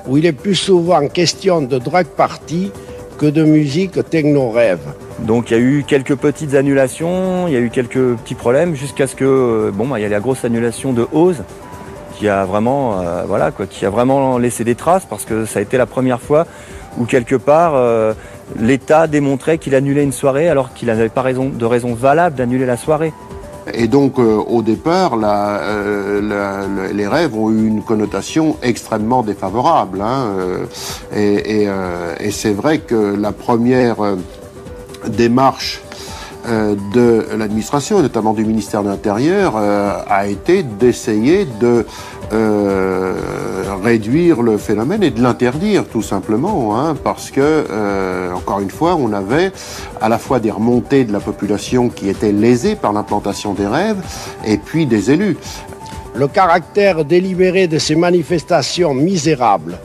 où il est plus souvent question de drogue party que de musique techno-rêve. Donc il y a eu quelques petites annulations, il y a eu quelques petits problèmes jusqu'à ce que il y a la grosse annulation de Oz qui a vraiment qui a vraiment laissé des traces parce que ça a été la première fois où quelque part l'État démontrait qu'il annulait une soirée alors qu'il n'avait pas de raison valable d'annuler la soirée. Et donc, au départ, les rêves ont eu une connotation extrêmement défavorable. Hein, et c'est vrai que la première démarche de l'administration, notamment du ministère de l'Intérieur, a été d'essayer de réduire le phénomène et de l'interdire tout simplement, hein, parce que, encore une fois, on avait à la fois des remontées de la population qui étaient lésées par l'implantation des rêves et puis des élus. Le caractère délibéré de ces manifestations misérables,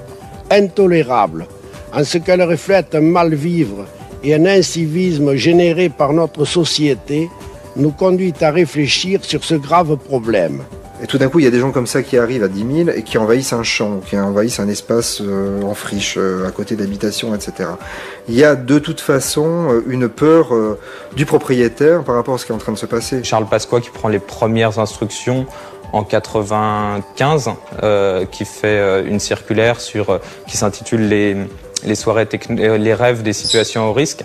intolérables, en ce qu'elles reflètent un mal-vivre et un incivisme généré par notre société, nous conduit à réfléchir sur ce grave problème. Et tout d'un coup, il y a des gens comme ça qui arrivent à 10 000 et qui envahissent un champ, qui envahissent un espace en friche, à côté d'habitations, etc. Il y a de toute façon une peur du propriétaire par rapport à ce qui est en train de se passer. Charles Pasqua qui prend les premières instructions en 95, qui fait une circulaire qui s'intitule les soirées les rêves des situations au risque.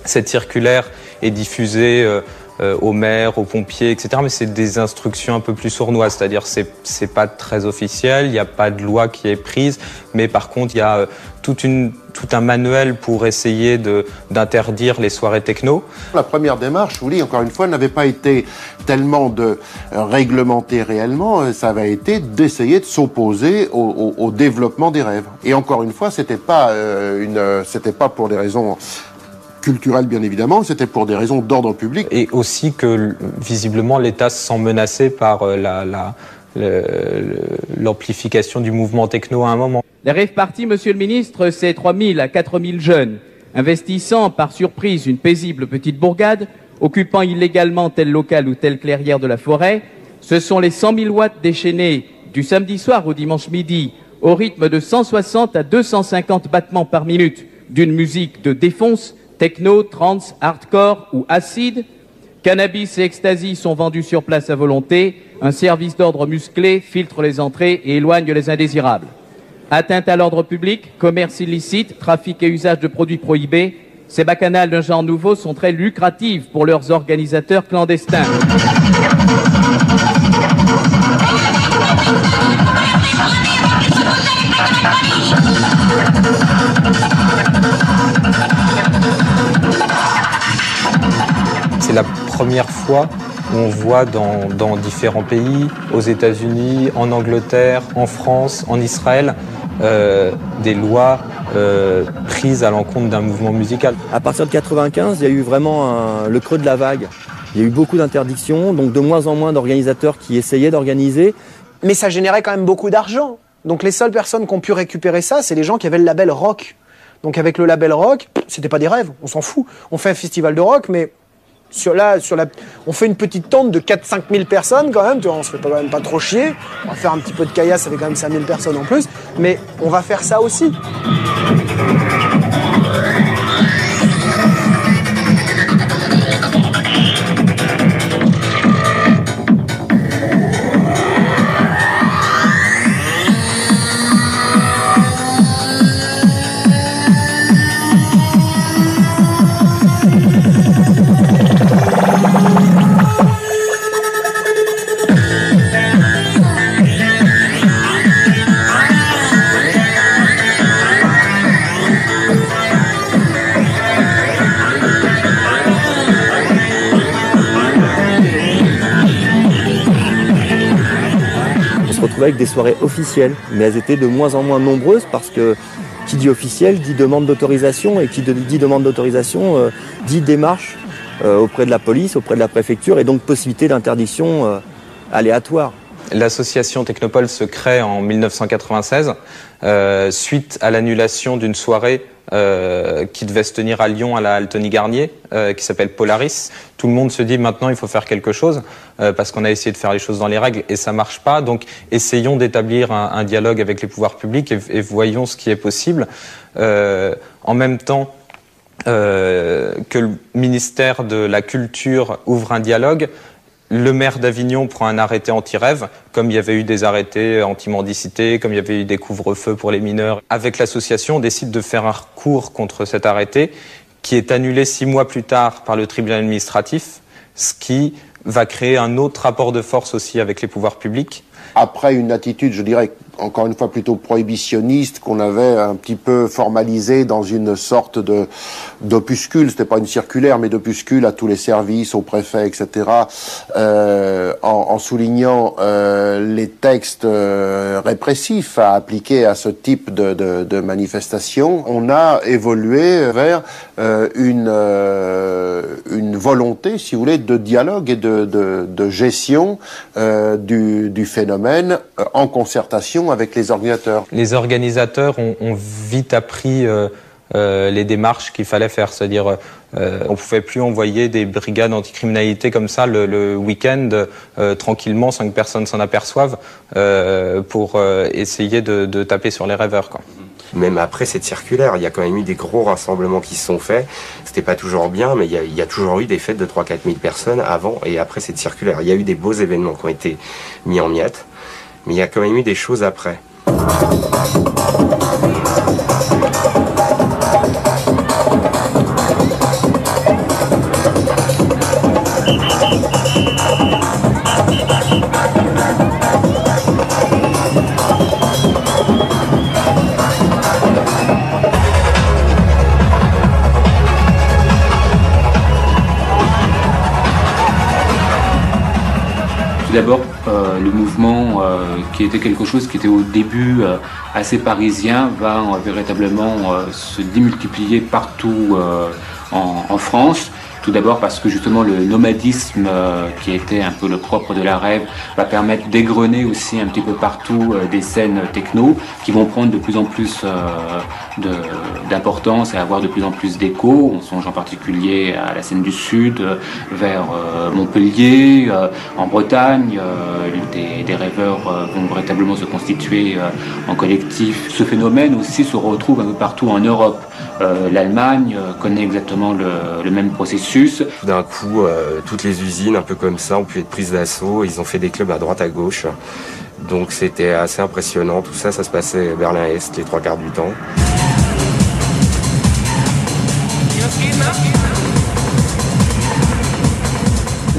Cette circulaire est diffusée aux maires, aux pompiers, etc. Mais c'est des instructions un peu plus sournoises, c'est-à-dire c'est pas très officiel, il n'y a pas de loi qui est prise, mais par contre il y a tout un manuel pour essayer d'interdire les soirées techno. La première démarche, je vous dis encore une fois, n'avait pas été tellement de réglementer réellement, ça avait été d'essayer de s'opposer au développement des rêves. Et encore une fois, c'était pas pour des raisons culturelles, bien évidemment, c'était pour des raisons d'ordre public. Et aussi que, visiblement, l'État se sent menacé par l'amplification du mouvement techno à un moment. Les rave parties, monsieur le ministre, c'est 3 000 à 4 000 jeunes, investissant par surprise une paisible petite bourgade, occupant illégalement tel local ou telle clairière de la forêt. Ce sont les 100 000 watts déchaînés du samedi soir au dimanche midi, au rythme de 160 à 250 battements par minute, d'une musique de défonce, techno, trance, hardcore ou acide. Cannabis et ecstasy sont vendus sur place à volonté. Un service d'ordre musclé filtre les entrées et éloigne les indésirables. Atteinte à l'ordre public, commerce illicite, trafic et usage de produits prohibés, ces bacchanales d'un genre nouveau sont très lucratives pour leurs organisateurs clandestins. C'est la première fois où on voit dans différents pays, aux États-Unis, en Angleterre, en France, en Israël, des lois prises à l'encontre d'un mouvement musical. À partir de 95, il y a eu vraiment le creux de la vague. Il y a eu beaucoup d'interdictions, donc de moins en moins d'organisateurs qui essayaient d'organiser. Mais ça générait quand même beaucoup d'argent. Donc les seules personnes qui ont pu récupérer ça, c'est les gens qui avaient le label rock. Donc avec le label rock, c'était pas des rêves, on s'en fout. On fait un festival de rock, mais on fait une petite tente de 4-5 000 personnes quand même, tu vois, on se fait quand même pas trop chier. On va faire un petit peu de caillasse avec quand même 5 000 personnes en plus, mais on va faire ça aussi. Avec des soirées officielles, mais elles étaient de moins en moins nombreuses parce que qui dit officiel dit demande d'autorisation et qui dit demande d'autorisation dit démarche auprès de la police, auprès de la préfecture et donc possibilité d'interdiction aléatoire. L'association Technopole se crée en 1996 suite à l'annulation d'une soirée qui devait se tenir à Lyon à la Altony Garnier, qui s'appelle Polaris. Tout le monde se dit maintenant il faut faire quelque chose parce qu'on a essayé de faire les choses dans les règles et ça marche pas. Donc essayons d'établir un dialogue avec les pouvoirs publics et voyons ce qui est possible. En même temps que le ministère de la Culture ouvre un dialogue, le maire d'Avignon prend un arrêté anti-rêve, comme il y avait eu des arrêtés anti-mendicité, comme il y avait eu des couvre-feux pour les mineurs. Avec l'association, on décide de faire un recours contre cet arrêté, qui est annulé 6 mois plus tard par le tribunal administratif, ce qui va créer un autre rapport de force aussi avec les pouvoirs publics. Après une attitude, je dirais, encore une fois plutôt prohibitionniste, qu'on avait un petit peu formalisée dans une sorte d'opuscule, c'était pas une circulaire, mais d'opuscule à tous les services, aux préfets, etc., en soulignant les textes répressifs à appliquer à ce type de manifestation. On a évolué vers une volonté, si vous voulez, de dialogue et de gestion du phénomène en concertation avec les organisateurs. Les organisateurs ont vite appris les démarches qu'il fallait faire. C'est-à-dire, on pouvait plus envoyer des brigades anticriminalité comme ça le week-end, tranquillement, sans que personne s'en aperçoive, pour essayer de taper sur les rêveurs, quoi. Même après cette circulaire, il y a quand même eu des gros rassemblements qui se sont faits. C'était pas toujours bien, mais il y a toujours eu des fêtes de 3-4 000 personnes avant et après cette circulaire. Il y a eu des beaux événements qui ont été mis en miettes, mais il y a quand même eu des choses après. D'abord, le mouvement qui était quelque chose qui était au début assez parisien va véritablement se démultiplier partout en France. Tout d'abord parce que justement le nomadisme qui était un peu le propre de la rêve va permettre d'égrener aussi un petit peu partout des scènes techno qui vont prendre de plus en plus d'importance et avoir de plus en plus d'écho. On songe en particulier à la scène du Sud, vers Montpellier, en Bretagne. Des rêveurs vont véritablement se constituer en collectif. Ce phénomène aussi se retrouve un peu partout en Europe. L'Allemagne connaît exactement le même processus. Tout d'un coup, toutes les usines, un peu comme ça, ont pu être prises d'assaut. Ils ont fait des clubs à droite, à gauche. Donc c'était assez impressionnant. Tout ça, ça se passait Berlin-Est les 3/4 du temps.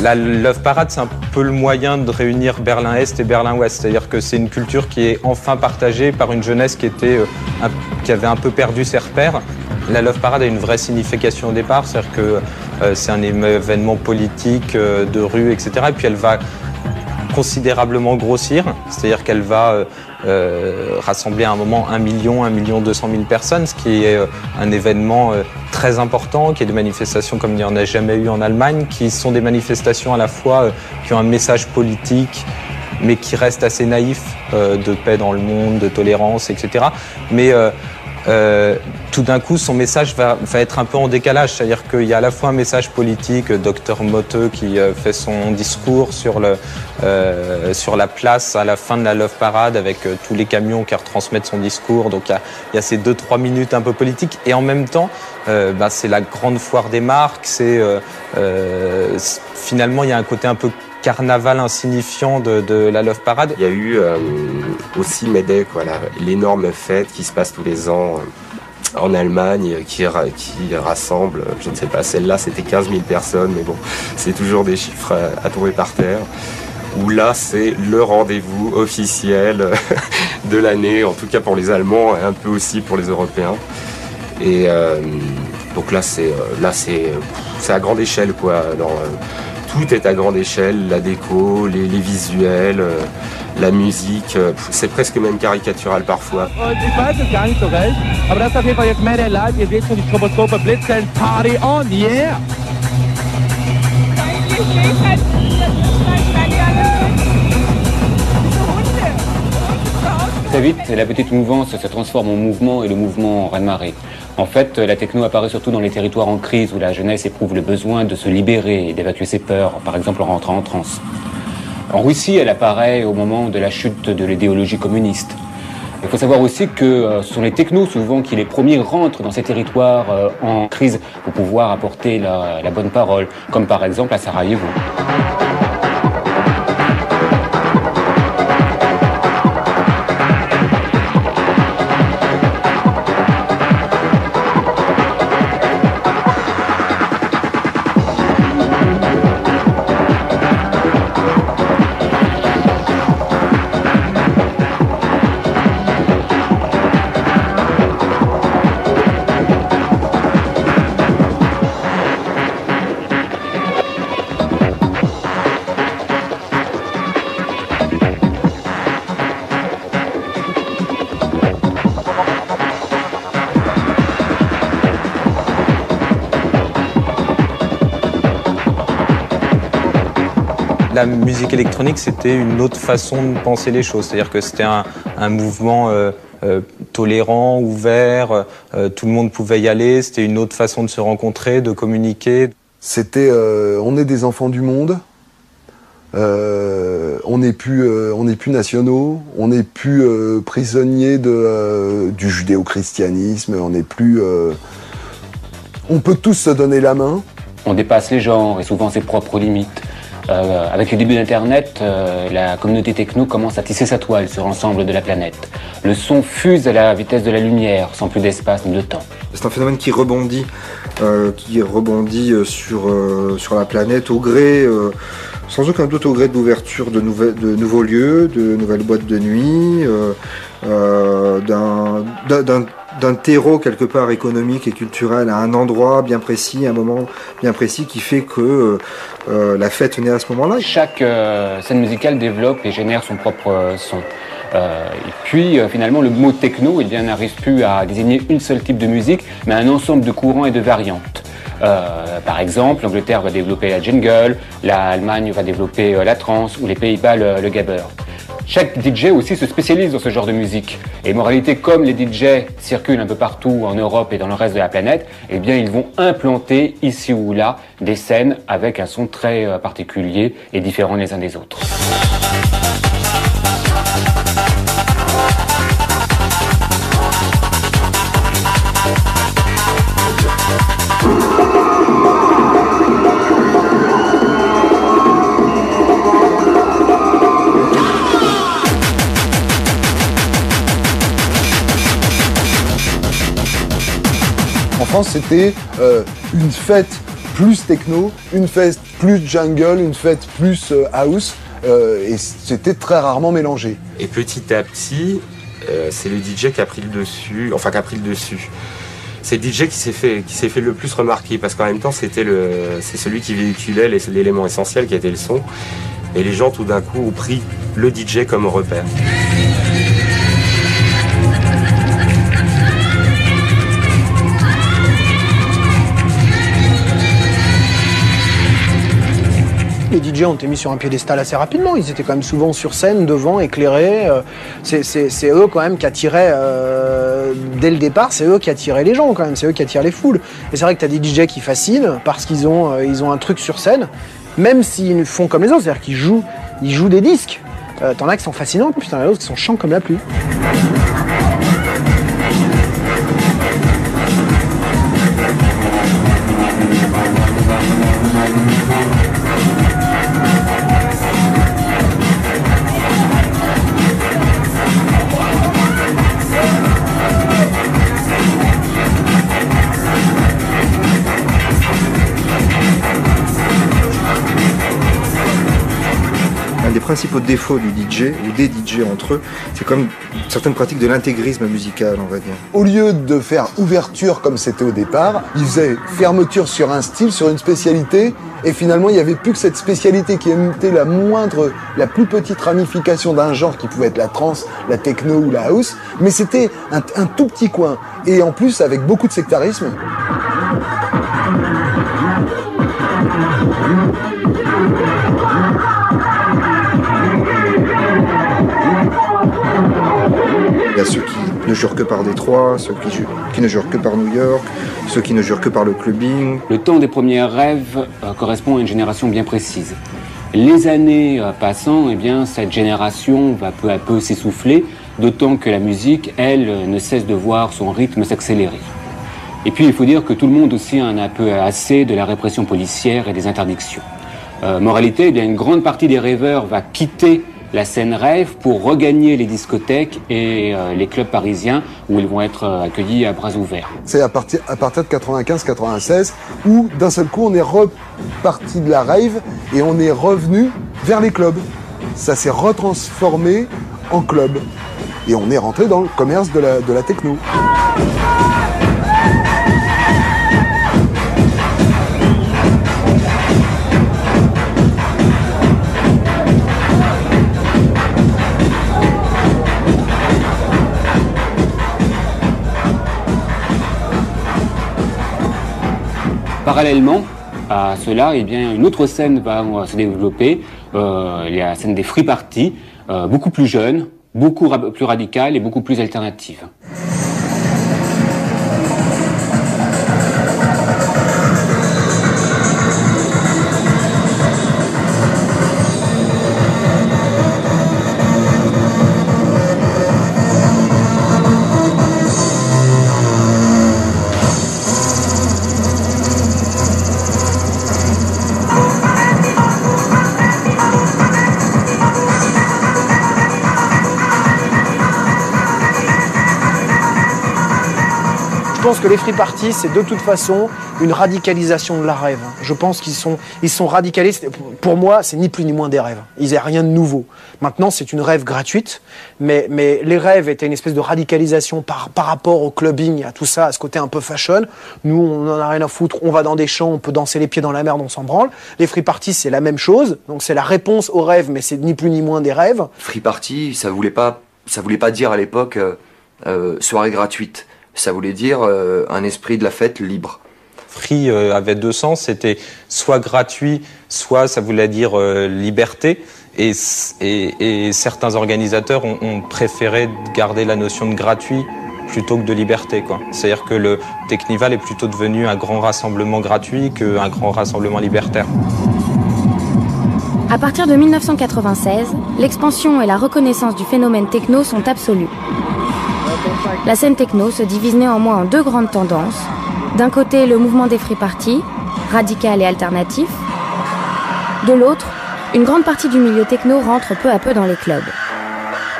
La Love Parade, c'est un peu le moyen de réunir Berlin-Est et Berlin-Ouest. C'est-à-dire que c'est une culture qui est enfin partagée par une jeunesse qui avait un peu perdu ses repères. La Love Parade a une vraie signification au départ, c'est-à-dire que c'est un événement politique, de rue, etc. Et puis elle va considérablement grossir, c'est-à-dire qu'elle va rassembler à un moment 1 200 000 personnes, ce qui est un événement très important, qui est des manifestations comme il n'y en a jamais eu en Allemagne, qui sont des manifestations à la fois qui ont un message politique, mais qui restent assez naïfs, de paix dans le monde, de tolérance, etc. Mais tout d'un coup, son message va être un peu en décalage, c'est-à-dire qu'il y a à la fois un message politique, Dr Motteux qui fait son discours sur la place à la fin de la Love Parade avec tous les camions qui retransmettent son discours, donc il y a ces 2-3 minutes un peu politiques, et en même temps, c'est la grande foire des marques, finalement il y a un côté un peu carnaval insignifiant de la Love Parade. Il y a eu aussi Mayday, l'énorme fête qui se passe tous les ans en Allemagne, qui rassemble, je ne sais pas, celle-là c'était 15 000 personnes, mais bon, c'est toujours des chiffres à tomber par terre. Où là c'est le rendez-vous officiel de l'année, en tout cas pour les Allemands et un peu aussi pour les Européens. Et donc là c'est à grande échelle, quoi. Alors, tout est à grande échelle, la déco, les visuels, la musique, c'est presque même caricatural parfois. Très vite, la petite mouvance se transforme en mouvement et le mouvement raz-de-marée. En fait, la techno apparaît surtout dans les territoires en crise où la jeunesse éprouve le besoin de se libérer et d'évacuer ses peurs, par exemple en rentrant en transe. En Russie, elle apparaît au moment de la chute de l'idéologie communiste. Il faut savoir aussi que ce sont les technos souvent qui les premiers rentrent dans ces territoires en crise pour pouvoir apporter la bonne parole, comme par exemple à Sarajevo. La musique électronique, c'était une autre façon de penser les choses. C'est-à-dire que c'était un mouvement tolérant, ouvert, tout le monde pouvait y aller, c'était une autre façon de se rencontrer, de communiquer. C'était, on est des enfants du monde, on n'est plus nationaux, on n'est plus prisonniers du judéo-christianisme, on n'est plus... on peut tous se donner la main. On dépasse les genres et souvent ses propres limites. Avec le début d'Internet, la communauté techno commence à tisser sa toile sur l'ensemble de la planète. Le son fuse à la vitesse de la lumière, sans plus d'espace ni de temps. C'est un phénomène qui rebondit sur la planète au gré, sans aucun doute au gré de l'ouverture de nouveaux lieux, de nouvelles boîtes de nuit, d'un terreau quelque part économique et culturel à un endroit bien précis, à un moment bien précis qui fait que la fête naît à ce moment-là. Chaque scène musicale développe et génère son propre son. Et puis finalement le mot techno n'arrive plus à désigner une seule type de musique, mais un ensemble de courants et de variantes. Par exemple, l'Angleterre va développer la jungle, l'Allemagne va développer la trance ou les Pays-Bas le gabber. Chaque DJ aussi se spécialise dans ce genre de musique. Et moralité, comme les DJ circulent un peu partout en Europe et dans le reste de la planète, eh bien ils vont implanter ici ou là des scènes avec un son très particulier et différent les uns des autres. En France, c'était une fête plus techno, une fête plus jungle, une fête plus house, et c'était très rarement mélangé. Et petit à petit, c'est le DJ qui a pris le dessus, C'est le DJ qui s'est fait le plus remarquer, parce qu'en même temps, c'est celui qui véhiculait l'élément essentiel qui était le son, et les gens tout d'un coup ont pris le DJ comme repère. Les DJ ont été mis sur un piédestal assez rapidement. Ils étaient quand même souvent sur scène, devant, éclairés. C'est eux quand même qui attiraient, dès le départ, c'est eux qui attiraient les gens quand même, c'est eux qui attirent les foules. Et c'est vrai que tu as des DJ qui fascinent parce qu'ils ont un truc sur scène, même s'ils font comme les autres, c'est-à-dire qu'ils jouent des disques. T'en as qui sont fascinants, puis t'en as d'autres qui sont chiants comme la pluie. Les principaux défauts du DJ, ou des DJ entre eux, c'est comme certaines pratiques de l'intégrisme musical, on va dire. Au lieu de faire ouverture comme c'était au départ, ils faisaient fermeture sur un style, sur une spécialité, et finalement il n'y avait plus que cette spécialité qui était la plus petite ramification d'un genre qui pouvait être la trance, la techno ou la house, mais c'était un tout petit coin, et en plus avec beaucoup de sectarisme. Il y a ceux qui ne jurent que par Détroit, ceux qui ne jurent que par New York, ceux qui ne jurent que par le clubbing. Le temps des premiers rêves correspond à une génération bien précise. Les années passant, eh bien, cette génération va peu à peu s'essouffler, d'autant que la musique, elle, ne cesse de voir son rythme s'accélérer. Et puis il faut dire que tout le monde aussi en a un peu assez de la répression policière et des interdictions. Moralité, eh bien, une grande partie des rêveurs va quitter la scène rêve pour regagner les discothèques et les clubs parisiens où ils vont être accueillis à bras ouverts. C'est à partir de 95-96 où d'un seul coup on est reparti de la rave et on est revenu vers les clubs. Ça s'est retransformé en club et on est rentré dans le commerce de la techno. Parallèlement à cela, eh bien, une autre scène va se développer, la scène des free parties, beaucoup plus jeune, beaucoup plus radicale et beaucoup plus alternative. Je pense que les free parties, c'est de toute façon une radicalisation de la rave. Je pense qu'ils sont radicalisés. Pour moi, c'est ni plus ni moins des rêves. Ils n'ont rien de nouveau. Maintenant, c'est une rêve gratuite, mais les rêves étaient une espèce de radicalisation par rapport au clubbing, à tout ça, à ce côté un peu fashion. Nous, on n'en a rien à foutre. On va dans des champs, on peut danser les pieds dans la merde, on s'en branle. Les free parties, c'est la même chose. Donc c'est la réponse aux rêves, mais c'est ni plus ni moins des rêves. Free party, ça voulait pas dire à l'époque soirée gratuite. Ça voulait dire un esprit de la fête libre. Free avait deux sens, c'était soit gratuit, soit ça voulait dire liberté. Et certains organisateurs ont préféré garder la notion de gratuit plutôt que de liberté, quoi. C'est-à-dire que le Teknival est plutôt devenu un grand rassemblement gratuit qu'un grand rassemblement libertaire. À partir de 1996, l'expansion et la reconnaissance du phénomène techno sont absolues. La scène techno se divise néanmoins en deux grandes tendances. D'un côté, le mouvement des free parties, radical et alternatif. De l'autre, une grande partie du milieu techno rentre peu à peu dans les clubs.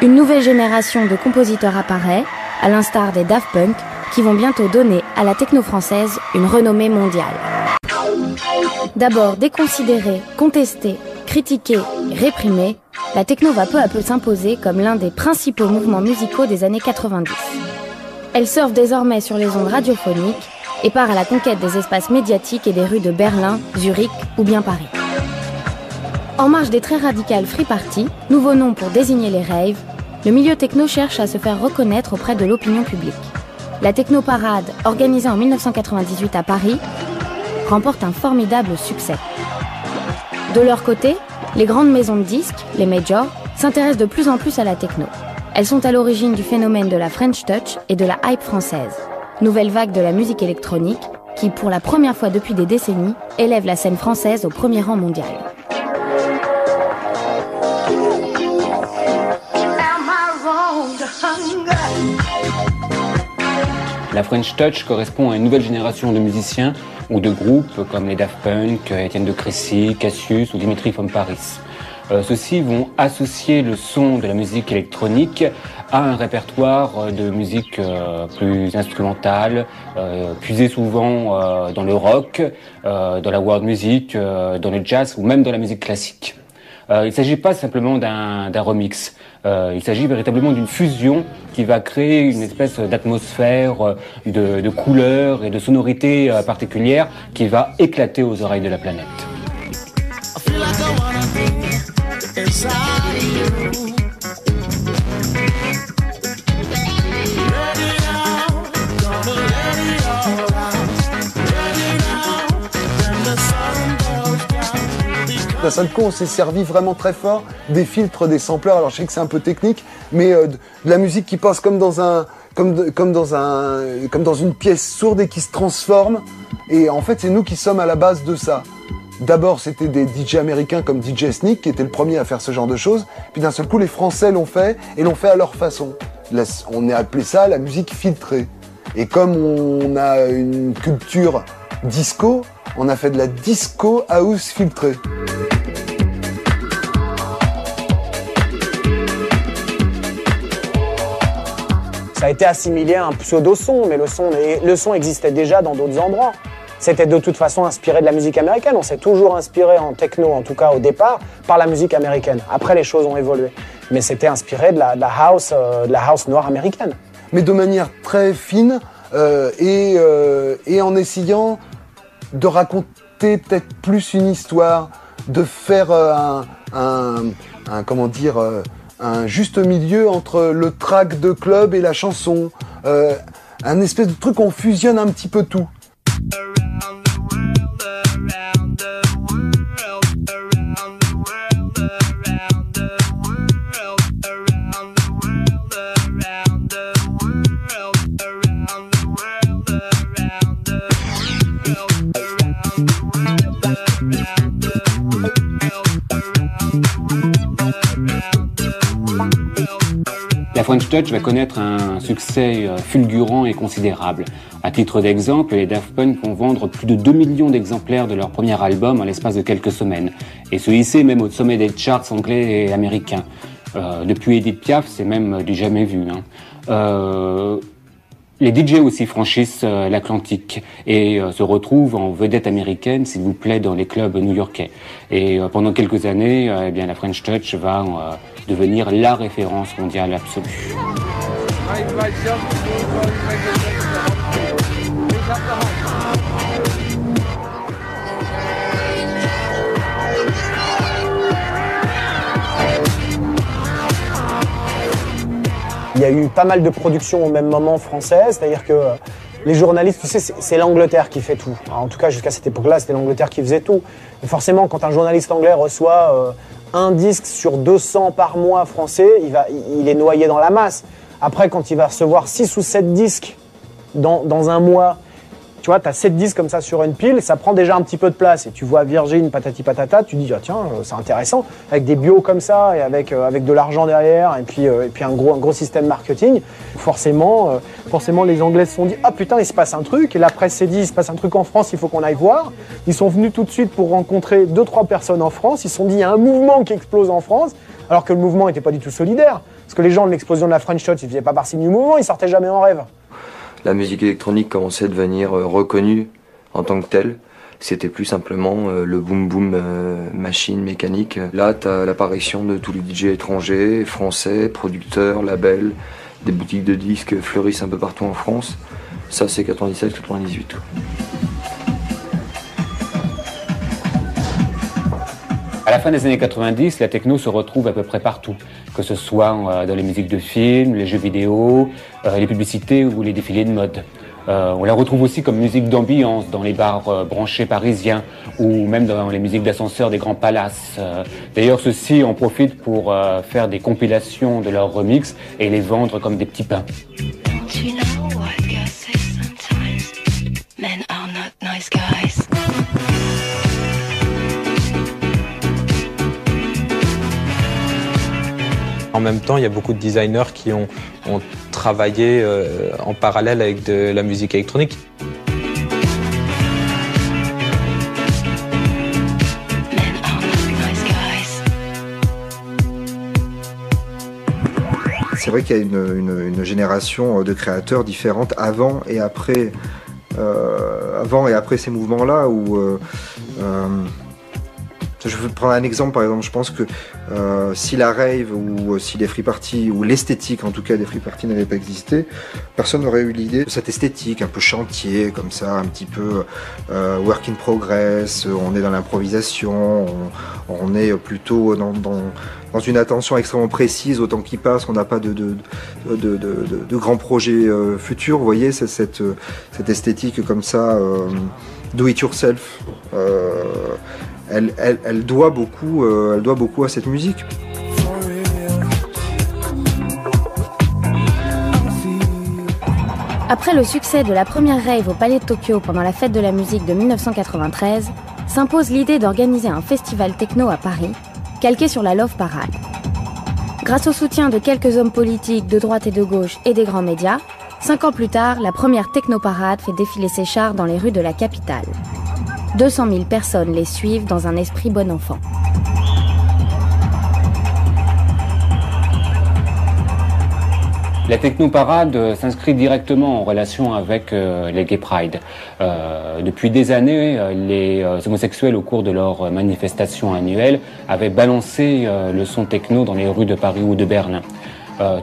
Une nouvelle génération de compositeurs apparaît, à l'instar des Daft Punk, qui vont bientôt donner à la techno française une renommée mondiale. D'abord déconsidérée, contestée, critiquée et réprimée, la techno va peu à peu s'imposer comme l'un des principaux mouvements musicaux des années 90. Elle surfe désormais sur les ondes radiophoniques et part à la conquête des espaces médiatiques et des rues de Berlin, Zurich ou bien Paris. En marge des très radicales free parties, nouveau nom pour désigner les raves, le milieu techno cherche à se faire reconnaître auprès de l'opinion publique. La Techno Parade, organisée en 1998 à Paris, remporte un formidable succès. De leur côté, les grandes maisons de disques, les majors, s'intéressent de plus en plus à la techno. Elles sont à l'origine du phénomène de la French Touch et de la hype française, nouvelle vague de la musique électronique qui, pour la première fois depuis des décennies, élève la scène française au premier rang mondial. La French Touch correspond à une nouvelle génération de musiciens ou de groupes comme les Daft Punk, Étienne de Crécy, Cassius ou Dimitri from Paris. Ceux-ci vont associer le son de la musique électronique à un répertoire de musique plus instrumentale, puisé souvent dans le rock, dans la world music, dans le jazz ou même dans la musique classique. Il ne s'agit pas simplement d'un remix. Il s'agit véritablement d'une fusion qui va créer une espèce d'atmosphère, de couleurs et de sonorités particulières qui va éclater aux oreilles de la planète. D'un seul coup, on s'est servi vraiment très fort des filtres, des sampleurs. Alors je sais que c'est un peu technique, mais de la musique qui passe comme dans une pièce sourde et qui se transforme. Et en fait, c'est nous qui sommes à la base de ça. D'abord, c'était des DJ américains comme DJ Sneak qui était le premier à faire ce genre de choses. Puis d'un seul coup, les Français l'ont fait et l'ont fait à leur façon. Là, on a appelé ça la musique filtrée. Et comme on a une culture disco, on a fait de la disco house filtrée. Ça a été assimilé à un pseudo-son, mais le son existait déjà dans d'autres endroits. C'était de toute façon inspiré de la musique américaine. On s'est toujours inspiré en techno, en tout cas au départ, par la musique américaine. Après, les choses ont évolué. Mais c'était inspiré de la house noire américaine. Mais de manière très fine et en essayant de raconter peut-être plus une histoire, de faire un juste milieu entre le track de club et la chanson. Un espèce de truc où on fusionne un petit peu tout. French Touch va connaître un succès fulgurant et considérable. À titre d'exemple, les Daft Punk vont vendre plus de 2 millions d'exemplaires de leur premier album en l'espace de quelques semaines et se hisser même au sommet des charts anglais et américains. Depuis Edith Piaf, c'est même du jamais vu. Les DJ aussi franchissent l'Atlantique et se retrouvent en vedette américaine, s'il vous plaît, dans les clubs new-yorkais. Et pendant quelques années, eh bien, la French Touch va devenir la référence mondiale absolue. Il y a eu pas mal de productions au même moment françaises, c'est-à-dire que les journalistes, tu sais, c'est l'Angleterre qui fait tout. En tout cas, jusqu'à cette époque-là, c'était l'Angleterre qui faisait tout. Et forcément, quand un journaliste anglais reçoit un disque sur 200 par mois français, il est noyé dans la masse. Après, quand il va recevoir 6 ou 7 disques dans un mois, tu vois, tu as 7 disques comme ça sur une pile, ça prend déjà un petit peu de place. Et tu vois Virgin, patati patata, tu dis, ah, tiens, c'est intéressant. Avec des bios comme ça, et avec de l'argent derrière, et puis un gros système marketing, forcément, les Anglais se sont dit, ah putain, il se passe un truc. Et la presse s'est dit, il se passe un truc en France, il faut qu'on aille voir. Ils sont venus tout de suite pour rencontrer 2-3 personnes en France. Ils se sont dit, il y a un mouvement qui explose en France, alors que le mouvement n'était pas du tout solidaire. Parce que les gens de l'explosion de la French Touch, ils ne faisaient pas partie du mouvement, ils sortaient jamais en rêve. La musique électronique commençait à devenir reconnue en tant que telle. C'était plus simplement le boom-boom machine mécanique. Là, tu as l'apparition de tous les DJ étrangers, français, producteurs, labels, des boutiques de disques fleurissent un peu partout en France. Ça, c'est 97-98. À la fin des années 90, la techno se retrouve à peu près partout, que ce soit dans les musiques de films, les jeux vidéo, les publicités ou les défilés de mode. On la retrouve aussi comme musique d'ambiance dans les bars branchés parisiens ou même dans les musiques d'ascenseur des grands palaces. D'ailleurs, ceux-ci en profitent pour faire des compilations de leurs remixes et les vendre comme des petits pains. En même temps, il y a beaucoup de designers qui ont travaillé en parallèle avec de la musique électronique. C'est vrai qu'il y a une génération de créateurs différentes avant et après ces mouvements-là où je veux prendre un exemple, par exemple, je pense que si la rave ou si les free parties, ou l'esthétique en tout cas des free parties n'avait pas existé, personne n'aurait eu l'idée de cette esthétique un peu chantier, comme ça, un petit peu work in progress, on est dans l'improvisation, on est plutôt dans une attention extrêmement précise au temps qui passe, on n'a pas de grands projets futurs, vous voyez, c'est cette esthétique comme ça, do it yourself. Elle doit beaucoup à cette musique. Après le succès de la première rave au Palais de Tokyo pendant la fête de la musique de 1993, s'impose l'idée d'organiser un festival techno à Paris, calqué sur la Love Parade. Grâce au soutien de quelques hommes politiques de droite et de gauche et des grands médias, 5 ans plus tard, la première techno-parade fait défiler ses chars dans les rues de la capitale. 200 000 personnes les suivent dans un esprit bon enfant. La techno-parade s'inscrit directement en relation avec les Gay Pride. Depuis des années, les homosexuels, au cours de leurs manifestations annuelles, avaient balancé le son techno dans les rues de Paris ou de Berlin.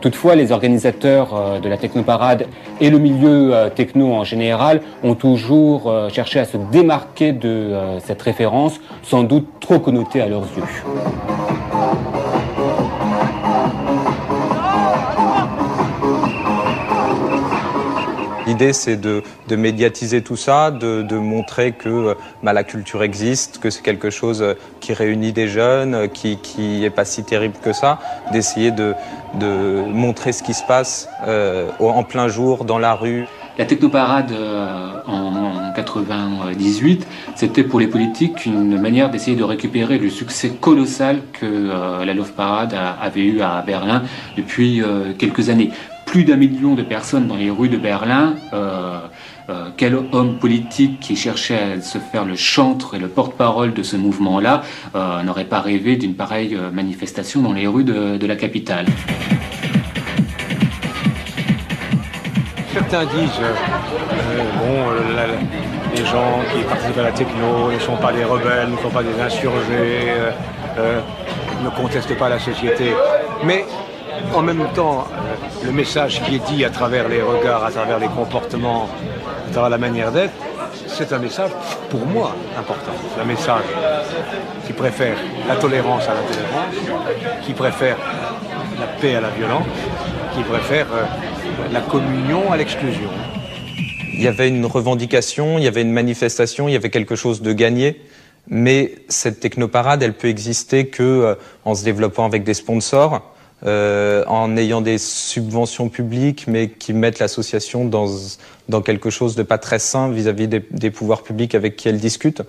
Toutefois, les organisateurs de la technoparade et le milieu techno en général ont toujours cherché à se démarquer de cette référence, sans doute trop connotée à leurs yeux. L'idée, c'est de médiatiser tout ça, de montrer que la culture existe, que c'est quelque chose qui réunit des jeunes, qui n'est pas si terrible que ça, d'essayer de montrer ce qui se passe en plein jour, dans la rue. La technoparade en 1998, c'était pour les politiques une manière d'essayer de récupérer le succès colossal que la Love Parade avait eu à Berlin depuis quelques années. Plus d'1 million de personnes dans les rues de Berlin. Quel homme politique qui cherchait à se faire le chantre et le porte-parole de ce mouvement-là n'aurait pas rêvé d'une pareille manifestation dans les rues de la capitale. Certains disent les gens qui participent à la techno ne sont pas des rebelles, ne sont pas des insurgés, ne contestent pas la société. Mais en même temps, le message qui est dit à travers les regards, à travers les comportements, à travers la manière d'être, c'est un message, pour moi, important. C'est un message qui préfère la tolérance à l'intolérance, qui préfère la paix à la violence, qui préfère la communion à l'exclusion. Il y avait une revendication, il y avait une manifestation, il y avait quelque chose de gagné. Mais cette technoparade, elle peut exister que en se développant avec des sponsors, en ayant des subventions publiques, mais qui mettent l'association dans quelque chose de pas très sain vis-à-vis des pouvoirs publics avec qui elle discute.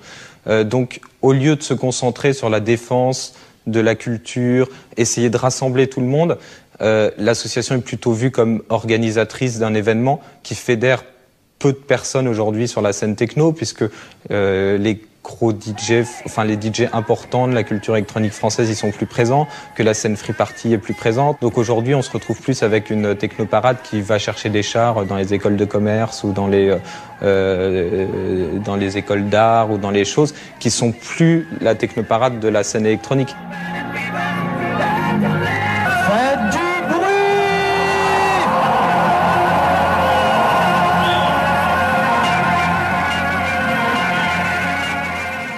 Donc, au lieu de se concentrer sur la défense de la culture, essayer de rassembler tout le monde, l'association est plutôt vue comme organisatrice d'un événement qui fédère peu de personnes aujourd'hui sur la scène techno, puisque les gros DJ, enfin les DJ importants de la culture électronique française, ils sont plus présents, que la scène free party est plus présente. Donc aujourd'hui, on se retrouve plus avec une technoparade qui va chercher des chars dans les écoles de commerce ou dans les écoles d'art ou dans les choses qui sont plus la technoparade de la scène électronique.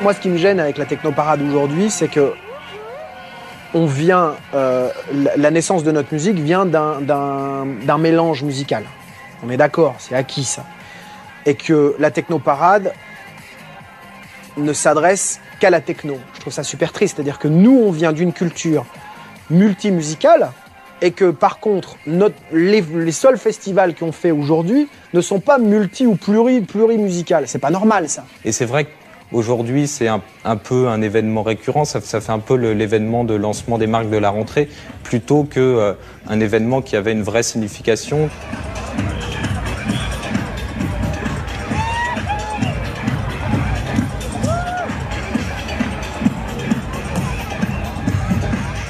Moi, ce qui me gêne avec la technoparade aujourd'hui, c'est que la naissance de notre musique vient d'un mélange musical. On est d'accord, c'est acquis ça. Et que la technoparade ne s'adresse qu'à la techno. Je trouve ça super triste. C'est-à-dire que nous, on vient d'une culture multimusicale et que par contre, les seuls festivals qu'on fait aujourd'hui ne sont pas multi ou plurimusicales. C'est pas normal ça. Et c'est vrai que aujourd'hui, c'est un peu un événement récurrent, ça fait un peu l'événement de lancement des marques de la rentrée, plutôt qu'un événement qui avait une vraie signification.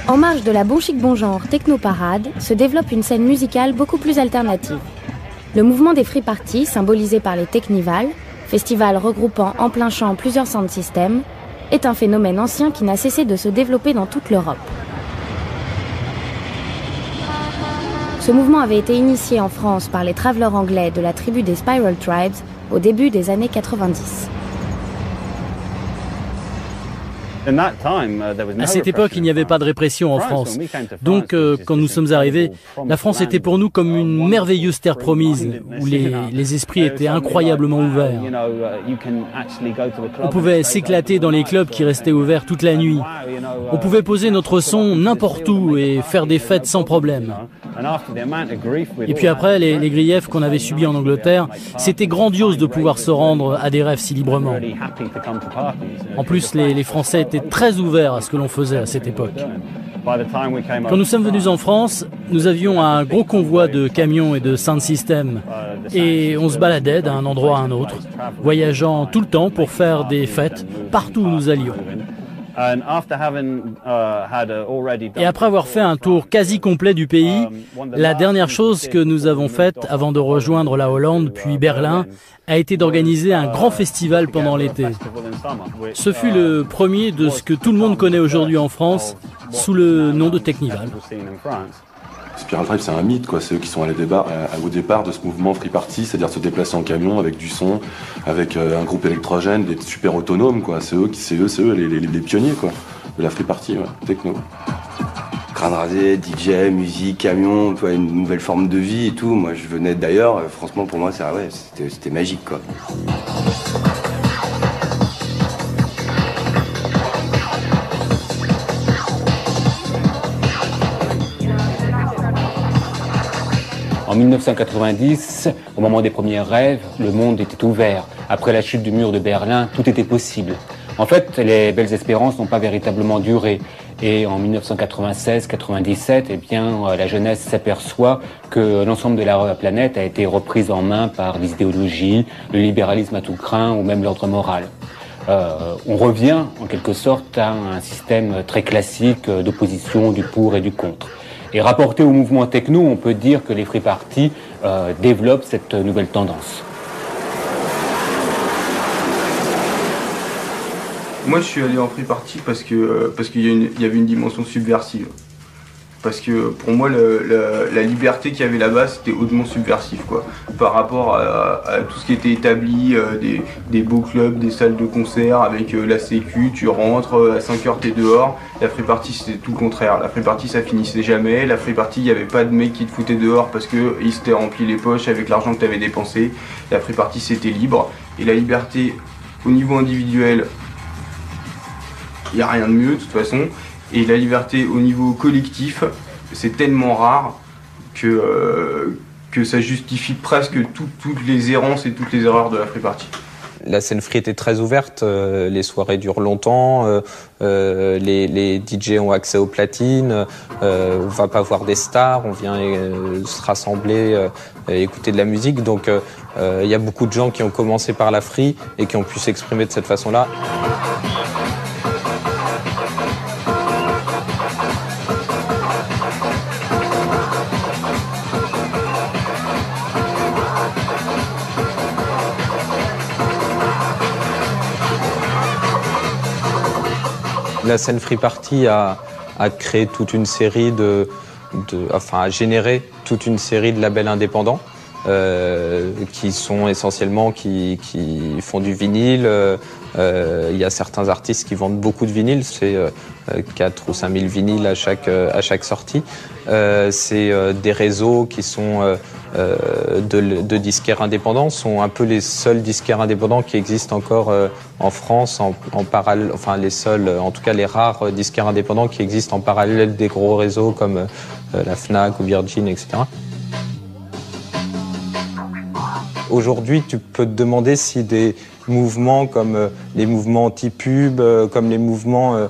En marge de la Bon Chic Bon Genre Technoparade se développe une scène musicale beaucoup plus alternative. Le mouvement des free parties, symbolisé par les Technivals, festival regroupant en plein champ plusieurs sound systems, est un phénomène ancien qui n'a cessé de se développer dans toute l'Europe. Ce mouvement avait été initié en France par les travelers anglais de la tribu des Spiral Tribes au début des années 90. À cette époque, il n'y avait pas de répression en France. Donc, quand nous sommes arrivés, la France était pour nous comme une merveilleuse terre promise, où les esprits étaient incroyablement ouverts. On pouvait s'éclater dans les clubs qui restaient ouverts toute la nuit. On pouvait poser notre son n'importe où et faire des fêtes sans problème. Et puis après, les griefs qu'on avait subis en Angleterre, c'était grandiose de pouvoir se rendre à des rêves si librement. En plus, les Français étaient très ouverts à ce que l'on faisait à cette époque. Quand nous sommes venus en France, nous avions un gros convoi de camions et de sound systems et on se baladait d'un endroit à un autre, voyageant tout le temps pour faire des fêtes partout où nous allions. Et après avoir fait un tour quasi complet du pays, la dernière chose que nous avons faite avant de rejoindre la Hollande puis Berlin a été d'organiser un grand festival pendant l'été. Ce fut le premier de ce que tout le monde connaît aujourd'hui en France sous le nom de Technival. Spiral Tribe, c'est un mythe, quoi. C'est eux qui sont allés au départ de ce mouvement free party, c'est-à-dire se déplacer en camion avec du son, avec un groupe électrogène, des super autonomes, quoi. C'est eux les pionniers, quoi, de la free party, ouais, techno. Crâne rasé, DJ, musique, camion, une nouvelle forme de vie et tout. Moi, je venais d'ailleurs. Franchement, pour moi, c'était magique, quoi. En 1990, au moment des premiers rêves, le monde était ouvert. Après la chute du mur de Berlin, tout était possible. En fait, les belles espérances n'ont pas véritablement duré. Et en 1996-97, eh bien, la jeunesse s'aperçoit que l'ensemble de la planète a été reprise en main par des idéologies, le libéralisme à tout crin ou même l'ordre moral. On revient en quelque sorte à un système très classique d'opposition du pour et du contre. Et rapporté au mouvement techno, on peut dire que les free parties développent cette nouvelle tendance. Moi, je suis allé en free party parce qu'il y avait une dimension subversive. Parce que pour moi, la liberté qu'il y avait là-bas, c'était hautement subversif, quoi. Par rapport à tout ce qui était établi, des beaux clubs, des salles de concert avec la sécu, tu rentres, à 5h t'es dehors. La free party, c'était tout le contraire. La free party, ça finissait jamais. La free party, il n'y avait pas de mec qui te foutait dehors parce qu'ils s'étaient rempli les poches avec l'argent que tu avais dépensé. La free party, c'était libre. Et la liberté, au niveau individuel, il n'y a rien de mieux de toute façon. Et la liberté au niveau collectif, c'est tellement rare que ça justifie presque toutes les errances et toutes les erreurs de la free party. La scène free était très ouverte, les soirées durent longtemps, les DJ ont accès aux platines, on va pas voir des stars, on vient se rassembler, écouter de la musique. Donc il y a beaucoup de gens qui ont commencé par la free et qui ont pu s'exprimer de cette façon-là. La scène free party a créé toute une série a généré toute une série de labels indépendants qui sont essentiellement qui font du vinyle. Il y a certains artistes qui vendent beaucoup de vinyles, c'est 4 ou 5 000 vinyles à chaque sortie. C'est des réseaux qui sont de disquaires indépendants, sont un peu les seuls disquaires indépendants qui existent encore en France en parallèle, enfin les seuls, en tout cas les rares disquaires indépendants qui existent en parallèle des gros réseaux comme la Fnac ou Virgin, etc. Aujourd'hui, tu peux te demander si des mouvements comme les mouvements anti-pub, comme les mouvements,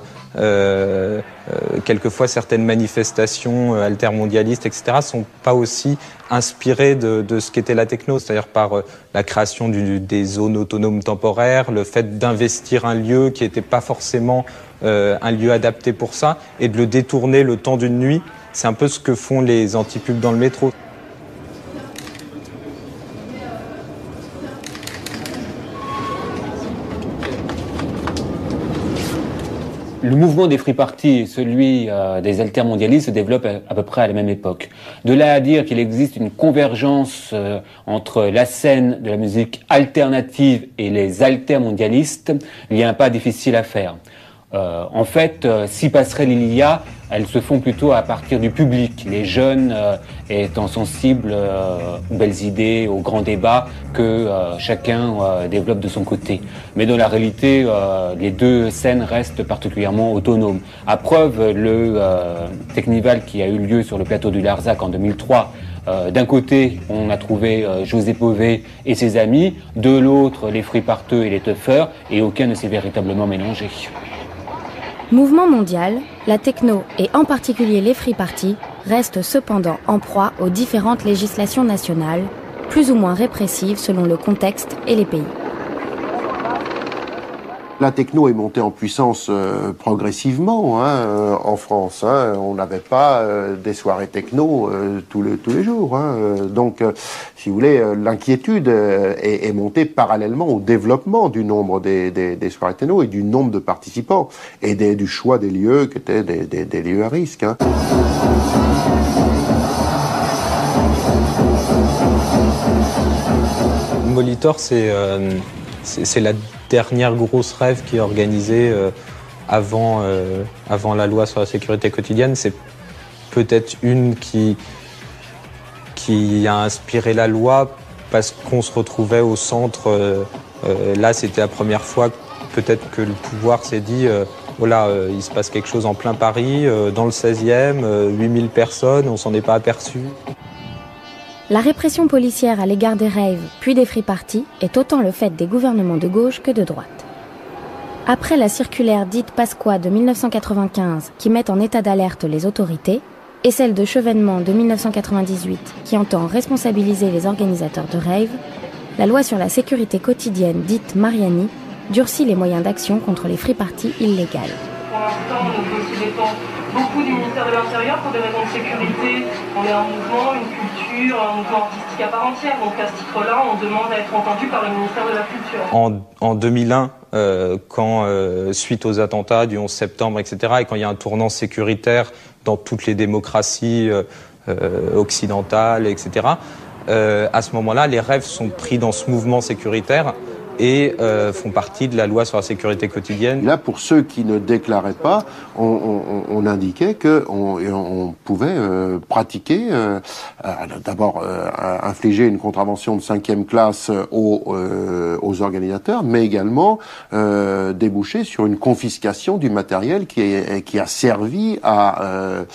quelquefois certaines manifestations altermondialistes, etc., sont pas aussi inspirés de ce qu'était la techno, c'est-à-dire par la création des zones autonomes temporaires, le fait d'investir un lieu qui n'était pas forcément un lieu adapté pour ça, et de le détourner le temps d'une nuit. C'est un peu ce que font les anti-pubs dans le métro. Le mouvement des free parties et celui des altermondialistes se développent à peu près à la même époque. De là à dire qu'il existe une convergence entre la scène de la musique alternative et les altermondialistes, il y a un pas difficile à faire. En fait, si passerelles il y a, elles se font plutôt à partir du public, les jeunes étant sensibles aux belles idées, aux grands débats que chacun développe de son côté. Mais dans la réalité, les deux scènes restent particulièrement autonomes. À preuve, le Technival qui a eu lieu sur le plateau du Larzac en 2003, d'un côté, on a trouvé José Pové et ses amis, de l'autre, les free-parteux et les tuffers, et aucun ne s'est véritablement mélangé. Mouvement mondial, la techno et en particulier les free parties restent cependant en proie aux différentes législations nationales, plus ou moins répressives selon le contexte et les pays. La techno est montée en puissance progressivement en France. On n'avait pas des soirées techno tous les jours. Donc, si vous voulez, l'inquiétude est montée parallèlement au développement du nombre des soirées techno et du nombre de participants et du choix des lieux qui étaient des lieux à risque. Molitor, c'est la dernière grosse rêve qui est organisée avant la loi sur la sécurité quotidienne. C'est peut-être une qui a inspiré la loi parce qu'on se retrouvait au centre. Là, c'était la première fois peut-être que le pouvoir s'est dit voilà, il se passe quelque chose en plein Paris, dans le 16e, 8000 personnes, on s'en est pas aperçu. La répression policière à l'égard des raves puis des free parties est autant le fait des gouvernements de gauche que de droite. Après la circulaire dite Pasqua de 1995 qui met en état d'alerte les autorités, et celle de Chevènement de 1998 qui entend responsabiliser les organisateurs de rave, la loi sur la sécurité quotidienne dite Mariani durcit les moyens d'action contre les free parties illégales. Pour l'instant, on aussi dépend beaucoup du ministère de l'Intérieur pour des raisons de sécurité. On est un mouvement, une culture, un mouvement artistique à part entière. Donc à ce titre-là, on demande à être entendu par le ministère de la Culture. En 2001, suite aux attentats du 11 septembre, etc., et quand il y a un tournant sécuritaire dans toutes les démocraties occidentales, etc., à ce moment-là, les raves sont pris dans ce mouvement sécuritaire et font partie de la loi sur la sécurité quotidienne. Là, pour ceux qui ne déclaraient pas, on indiquait qu'on pouvait pratiquer, d'abord infliger une contravention de 5e classe aux organisateurs, mais également déboucher sur une confiscation du matériel qui a servi à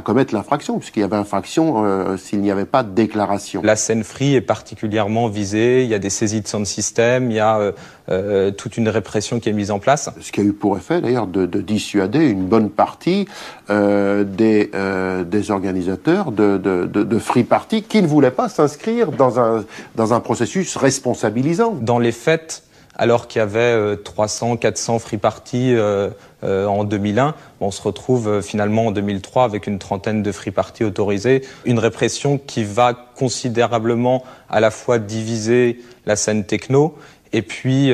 commettre l'infraction, puisqu'il y avait infraction s'il n'y avait pas de déclaration. La scène free est particulièrement visée, il y a des saisies de sound system, il y a toute une répression qui est mise en place. Ce qui a eu pour effet d'ailleurs de dissuader une bonne partie des organisateurs de free party qui ne voulaient pas s'inscrire dans un processus responsabilisant. Dans les faits, alors qu'il y avait 300, 400 free parties en 2001, on se retrouve finalement en 2003 avec une trentaine de free parties autorisées. Une répression qui va considérablement à la fois diviser la scène techno et puis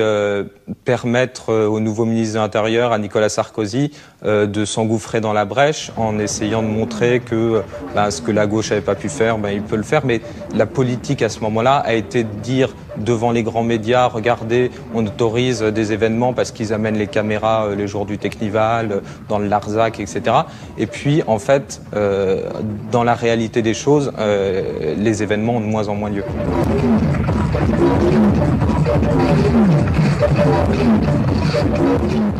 permettre au nouveau ministre de l'Intérieur, à Nicolas Sarkozy, de s'engouffrer dans la brèche en essayant de montrer que ce que la gauche n'avait pas pu faire, il peut le faire. Mais la politique à ce moment-là a été de dire devant les grands médias, regardez, on autorise des événements parce qu'ils amènent les caméras les jours du Technival, dans le Larzac, etc. Et puis, en fait, dans la réalité des choses, les événements ont de moins en moins lieu.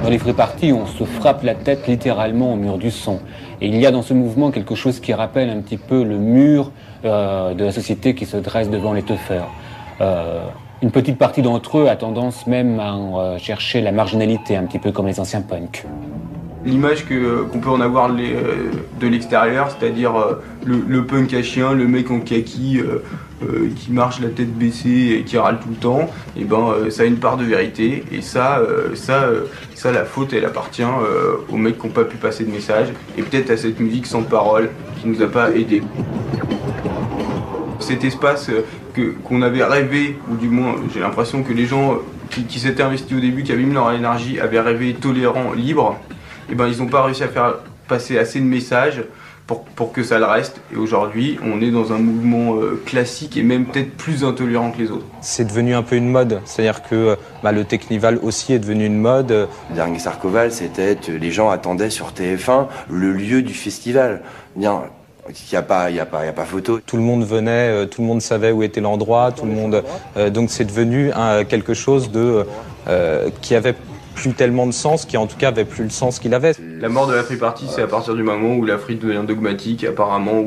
Dans les free parties, on se frappe la tête littéralement au mur du son. Et il y a dans ce mouvement quelque chose qui rappelle un petit peu le mur de la société qui se dresse devant les teufeurs. Une petite partie d'entre eux a tendance même à chercher la marginalité, un petit peu comme les anciens punks. L'image qu'on peut en avoir de l'extérieur, c'est-à-dire le punk à chien, le mec en kaki qui marche la tête baissée et qui râle tout le temps, et ça a une part de vérité. Et ça la faute, elle appartient aux mecs qui n'ont pas pu passer de message et peut-être à cette musique sans parole qui nous a pas aidés. Cet espace qu'on avait rêvé, ou du moins j'ai l'impression que les gens qui s'étaient investis au début, qui avaient mis leur énergie, avaient rêvé tolérant, libre, ils n'ont pas réussi à faire passer assez de messages pour que ça le reste. Et aujourd'hui, on est dans un mouvement classique et même peut-être plus intolérant que les autres. C'est devenu un peu une mode, c'est-à-dire que le Technival aussi est devenu une mode. Le dernier Sarkoval, c'était les gens attendaient sur TF1 le lieu du festival. Bien, il y a pas photo. Tout le monde venait, tout le monde savait où était l'endroit, tout le monde. Donc c'est devenu quelque chose qui avait plus tellement de sens, qui en tout cas avait plus le sens qu'il avait. La mort de la free party, c'est à partir du moment où la free devient dogmatique, apparemment,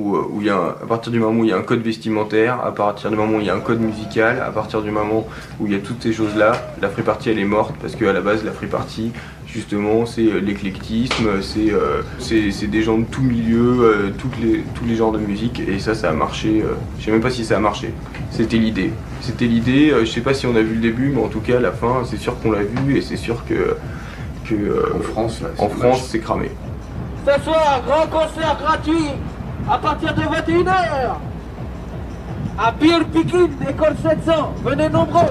à partir du moment où il y a un code vestimentaire, à partir du moment où il y a un code musical, à partir du moment où il y a toutes ces choses-là, la free party elle est morte, parce qu'à la base la free party, justement, c'est l'éclectisme, c'est des gens de tout milieu, tous les genres de musique, et ça a marché. Je sais même pas si ça a marché. C'était l'idée. Je sais pas si on a vu le début, mais en tout cas, la fin, c'est sûr qu'on l'a vu, et c'est sûr que en France, c'est cramé. Ce soir, grand concert gratuit à partir de 21h à Beer Picking, école 700. Venez nombreux.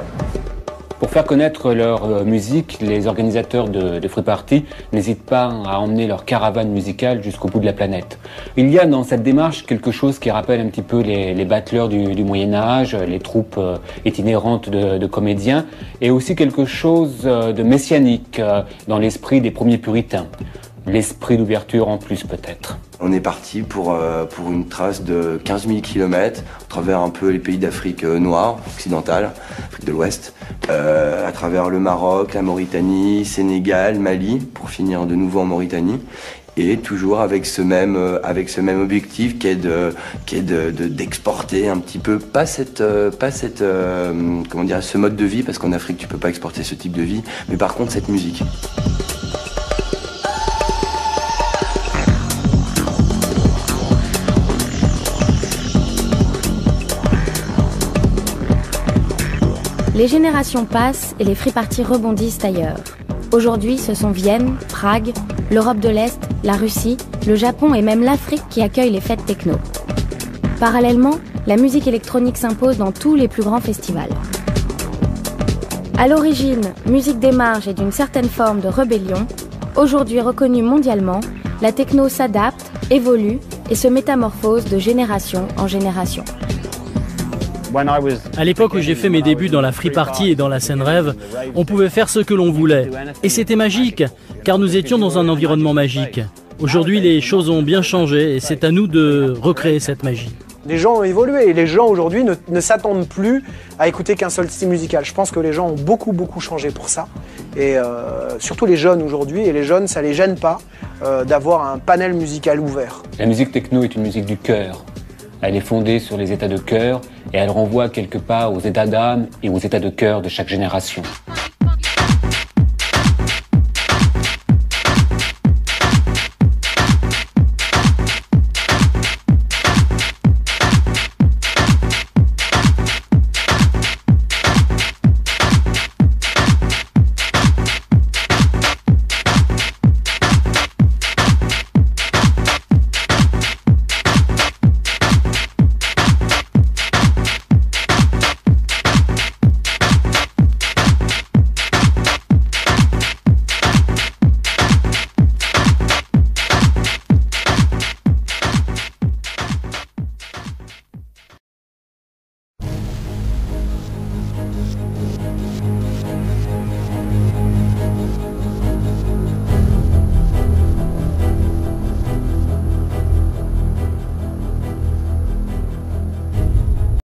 Pour faire connaître leur musique, les organisateurs de free party n'hésitent pas à emmener leur caravane musicale jusqu'au bout de la planète. Il y a dans cette démarche quelque chose qui rappelle un petit peu les battleurs du Moyen-Âge, les troupes itinérantes de comédiens, et aussi quelque chose de messianique dans l'esprit des premiers puritains. L'esprit d'ouverture en plus peut-être. On est parti pour une trace de 15 000 km à travers un peu les pays d'Afrique noire, occidentale, Afrique de l'Ouest, à travers le Maroc, la Mauritanie, Sénégal, Mali, pour finir de nouveau en Mauritanie. et toujours avec ce même objectif qui est d'exporter un petit peu, pas comment dire, ce mode de vie, parce qu'en Afrique tu peux pas exporter ce type de vie, mais par contre cette musique. Les générations passent et les free parties rebondissent ailleurs. Aujourd'hui, ce sont Vienne, Prague, l'Europe de l'Est, la Russie, le Japon et même l'Afrique qui accueillent les fêtes techno. Parallèlement, la musique électronique s'impose dans tous les plus grands festivals. À l'origine, musique des marges et d'une certaine forme de rébellion, aujourd'hui reconnue mondialement, la techno s'adapte, évolue et se métamorphose de génération en génération. À l'époque où j'ai fait mes débuts dans la free party et dans la scène rêve, on pouvait faire ce que l'on voulait. Et c'était magique, car nous étions dans un environnement magique. Aujourd'hui, les choses ont bien changé et c'est à nous de recréer cette magie. Les gens ont évolué et les gens aujourd'hui ne s'attendent plus à écouter qu'un seul style musical. Je pense que les gens ont beaucoup changé pour ça. Et surtout les jeunes aujourd'hui. Et les jeunes, ça les gêne pas d'avoir un panel musical ouvert. La musique techno est une musique du cœur. Elle est fondée sur les états de cœur et elle renvoie quelque part aux états d'âme et aux états de cœur de chaque génération.